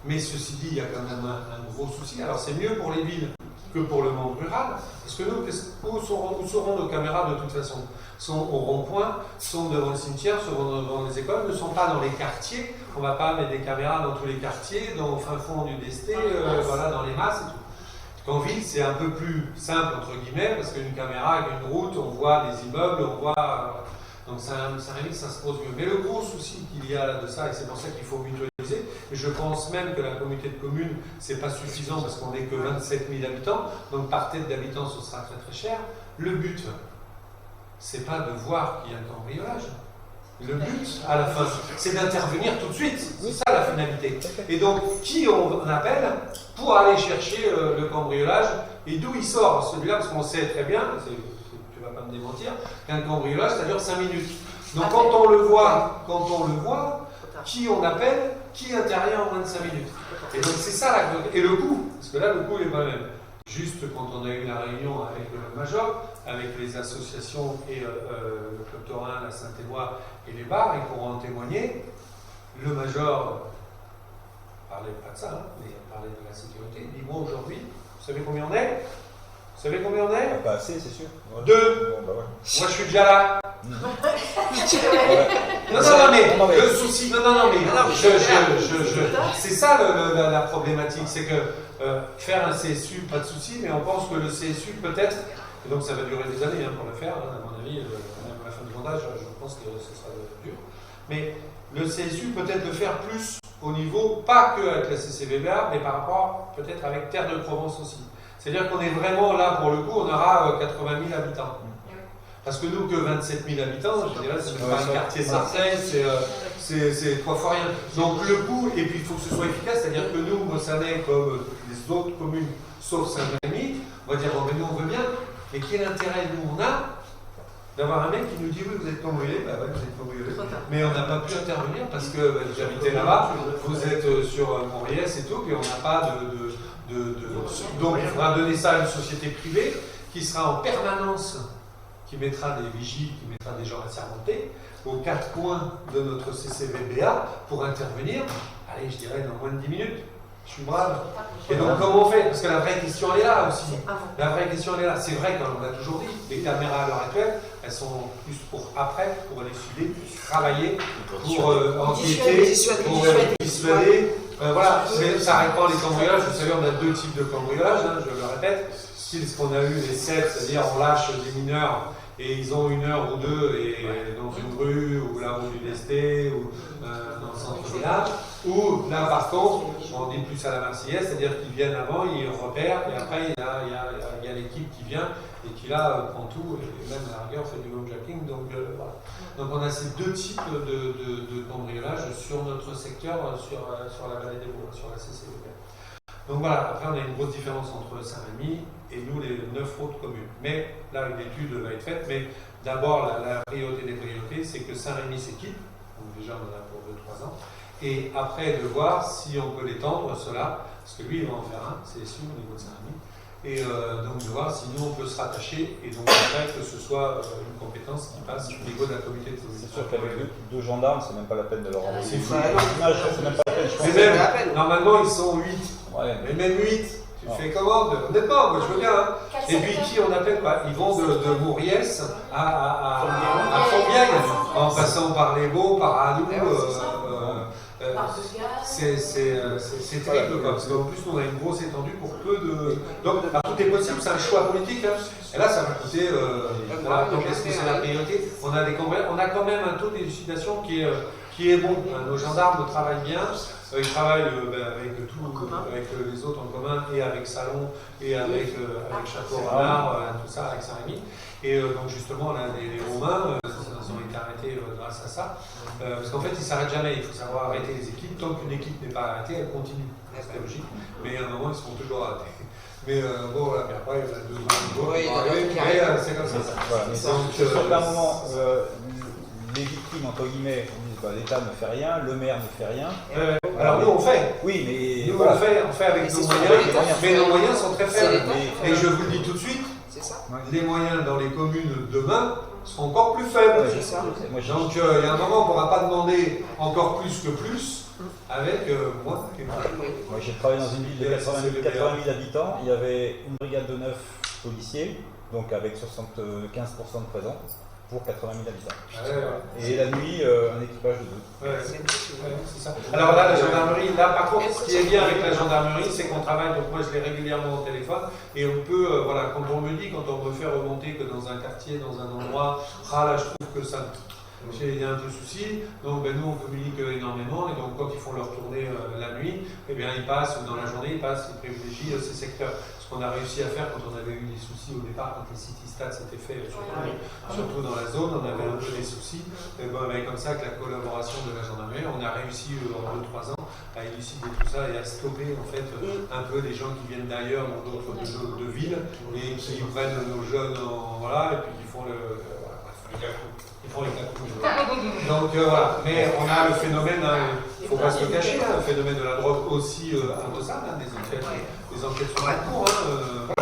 mais ceci dit, il y a quand même un gros souci. Alors c'est mieux pour les villes que pour le monde rural, parce que nous, où seront nos caméras de toute façon? Sont au rond-point, sont devant le cimetière, sont devant les écoles, ne sont pas dans les quartiers. On ne va pas mettre des caméras dans tous les quartiers, au fin fond du Desté, voilà, dans les masses et tout. En ville, c'est un peu plus simple, entre guillemets, parce qu'une caméra avec une route, on voit des immeubles, on voit... donc ça se pose mieux. Mais le gros souci qu'il y a là de ça, et c'est pour ça qu'il faut mutualiser, et je pense même que la communauté de communes, c'est pas suffisant parce qu'on n'est que 27 000 habitants, donc par tête d'habitants, ce sera très très cher. Le but, c'est pas de voir qu'il y a un cambriolage. Le but, à la fin, c'est d'intervenir tout de suite. C'est ça la finalité. Et donc, qui on appelle pour aller chercher le cambriolage et d'où il sort celui-là, parce qu'on sait très bien, tu vas pas me démentir, qu'un cambriolage, ça dure 5 minutes. Donc quand on le voit, qui on appelle, qui intervient en moins de 5 minutes. Et donc c'est ça et le coût, parce que là le coût n'est pas le même. Juste quand on a eu la réunion avec le Major, avec les associations et le Club Taurin, la Saint-Éloi et les bars, ils pourront en témoigner, le Major parlait pas de ça, mais il parlait de la sécurité. Il dit moi aujourd'hui, vous savez combien on est? Vous savez combien on est? Pas assez, c'est sûr. Ouais. 2. Bon, bah ouais. Moi je suis déjà là. Non, mais le souci, c'est ça la problématique, c'est que faire un CSU, pas de souci, mais on pense que le CSU peut-être, et donc ça va durer des années pour le faire, à mon avis, même à la fin du mandat, je pense que ce sera dur, mais le CSU peut-être le faire plus au niveau, pas que avec la CCVBA, mais par rapport peut-être avec Terre de Provence aussi. C'est-à-dire qu'on est vraiment là, pour le coup, on aura 80 000 habitants. Parce que nous, que 27 000 habitants, je dirais, c'est pas un quartier de Marseille, c'est 3 fois rien. Donc le coût, et puis il faut que ce soit efficace, c'est-à-dire que nous, Mossanais, comme les autres communes, sauf Saint-Rémy, on va dire, bon, mais nous on veut bien, mais quel intérêt nous on a d'avoir un mec qui nous dit, oui, vous êtes cambriolé, bah ouais, vous êtes cambriolé, mais on n'a pas pu intervenir parce que vous habitez là-bas, vous êtes sur Montréal et tout, et on n'a pas donc il faudra donner ça à une société privée qui sera en permanence, qui mettra des vigiles, qui mettra des gens assermentés aux 4 coins de notre CCVBA pour intervenir, allez, je dirais dans moins de 10 minutes. Je suis brave. Et donc comment on fait? Parce que la vraie question elle est là aussi. La vraie question elle est là. C'est vrai, comme on l'a toujours dit, les caméras à l'heure actuelle, elles sont plus pour après, pour les filer, pour travailler, pour enquêter, pour dissuader. Voilà, ça répond les cambriolages. Vous savez, on a 2 types de cambriolages, je le répète. Style ce qu'on a eu les 7, c'est-à-dire on lâche des mineurs et ils ont 1 heure ou 2 et dans une rue ou la rue du Desté ou dans le centre-village. Ou là par contre, on dit plus à la Marseillaise, c'est-à-dire qu'ils viennent avant, ils repèrent et après il y a l'équipe qui vient et qui là prend tout et même à la rigueur fait du home-jacking. Donc voilà. Donc on a ces 2 types de cambriolage sur notre secteur, sur la vallée des Bois, sur la CCVB. Donc voilà, après on a une grosse différence entre Saint-Rémy et nous les 9 autres communes. Mais là une étude va être faite, mais d'abord la priorité des priorités, c'est que Saint-Rémy s'équipe, donc déjà on en a pour 2-3 ans, et après de voir si on peut l'étendre cela, parce que lui il va en faire un, c'est sûr au niveau de Saint-Rémy, et donc de voir si nous on peut se rattacher, et donc après que ce soit une compétence qui passe au niveau de la communauté de communes. C'est sûr qu'avec deux gendarmes, c'est même pas la peine de leur envoyer. C'est fou. L'image, c'est même pas la peine. Je pense. Mais même, normalement ils sont 8, Ouais. mais même 8, tu fais comment honnêtement, moi je veux bien. Hein. Et puis qui on appelle quoi? Ils vont de Mouriès à Fontvieille, en passant par les Baux, par Adou. C'est terrible, quoi, parce qu'en plus nous on a une grosse étendue pour peu de. Donc tout est possible, c'est un choix politique. Hein. Et là ça va coûter. Voilà, donc est-ce que c'est la priorité? On a quand même un taux d'élucidation qui est bon. Nos gendarmes travaillent bien. Ils travaillent avec les autres en commun et avec Salon et avec Château-Renard, tout ça, avec Saint-Rémy. Et donc justement, là, les Romains, ils ont été arrêtés grâce à ça. Parce qu'en fait, ils ne s'arrêtent jamais. Il faut savoir arrêter les équipes. Tant qu'une équipe n'est pas arrêtée, elle continue. C'est logique. Mais à un moment, ils seront toujours arrêtés. Mais bon, voilà, mais après, il y a 2 ans, mais c'est comme ça. Voilà, mais c'est sûr qu'à un moment, les victimes, entre guillemets, on dit l'État ne fait rien, le maire ne fait rien. Alors nous on fait. Oui, mais nous voilà. on fait avec nos moyens, mais nos moyens sont très faibles. Et je vous le dis tout de suite, les moyens dans les communes demain seront encore plus faibles. Donc il y a un moment on ne pourra pas demander encore plus que plus avec moins que moins. Moi j'ai travaillé dans une ville de 80 000 habitants, il y avait une brigade de 9 policiers, donc avec 75% de présence. Pour 80 000 habitants. Et la nuit, un équipage de 2. C'est ça. Alors là, la gendarmerie, par contre, ce qui est bien avec la gendarmerie, c'est qu'on travaille, donc moi je l'ai régulièrement au téléphone, et on peut, voilà, quand on me dit, quand on me fait remonter que dans un quartier, dans un endroit, là je trouve que ça, il y a un peu de souci, donc nous on communique énormément, et donc quand ils font leur tournée la nuit, eh bien ils passent, ou dans la journée, ils privilégient ces secteurs. Ce qu'on a réussi à faire quand on avait eu des soucis au départ, quand les city stats s'étaient faits, surtout dans la zone, on avait un peu des soucis. Et ben, avec comme ça, avec la collaboration de la gendarmerie, on a réussi en 2-3 ans à élucider tout ça et à stopper en fait un peu des gens qui viennent d'ailleurs dans d'autres de villes et qui prennent nos jeunes et puis qui font ils font les cacous. Donc voilà, mais on a le phénomène, il ne faut pas se le cacher, le phénomène de la drogue aussi imposable, des enquêtes sont en cours.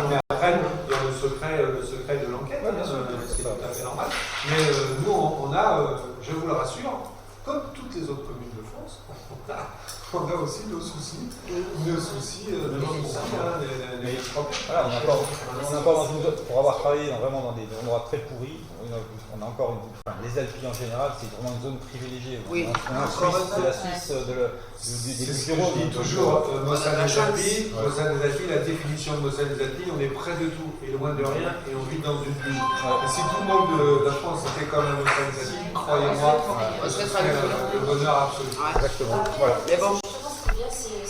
Mais après, il y a le secret de l'enquête, ce qui est tout à fait normal. Mais nous, on a, je vous le rassure, comme toutes les autres communes de France, on a aussi nos soucis, de problèmes. Voilà, on est encore dans une zone, pour avoir travaillé vraiment dans des endroits très pourris, on a encore les Alpes en général, c'est vraiment une zone privilégiée. Oui, c'est la Suisse des bureaux. Je dis toujours, Mossad des Alpes, la définition de Mossad des Alpes, on est près de tout et loin de rien et on vit dans une bulle. Et si tout le monde de la France était comme un Mossad des Alpes, croyez-moi, ce serait le bonheur absolu. Exactement. Voilà. Mais bon. Ce qui est bien, c'est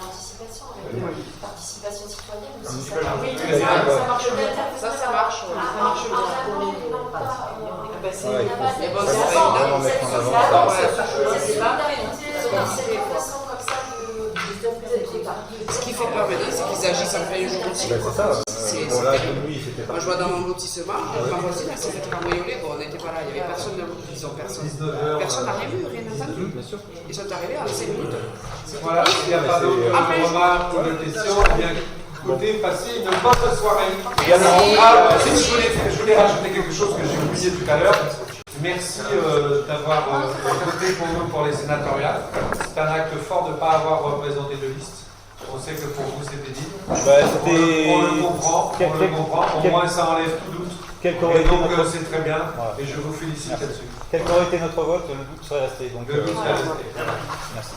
l'anticipation, avec la participation citoyenne aussi. Ça marche. Ce qui fait peur maintenant, c'est qu'ils agissent en plein jour aussi. C'est ça. Moi, je vois dans mon lotissement, ma voisine, elle s'est fait cambrioler. Bon, on n'était pas là, il n'y avait personne de personne n'a rien vu, rien entendu. Ils sont arrivés en 5 minutes. Voilà, s'il n'y a pas d'autres remarques ou de questions, eh bien, écoutez, passez une bonne soirée. Je voulais rajouter quelque chose que j'ai oublié tout à l'heure. Merci d'avoir voté pour nous pour les sénatoriales. C'est un acte fort de ne pas avoir représenté de liste. On sait que pour vous c'était dit. On le comprend, au moins ça enlève tout doute. Et donc c'est très bien, et je vous félicite là-dessus. Quel qu'aurait été notre vote, le doute serait resté. Donc, le doute serait resté. Merci.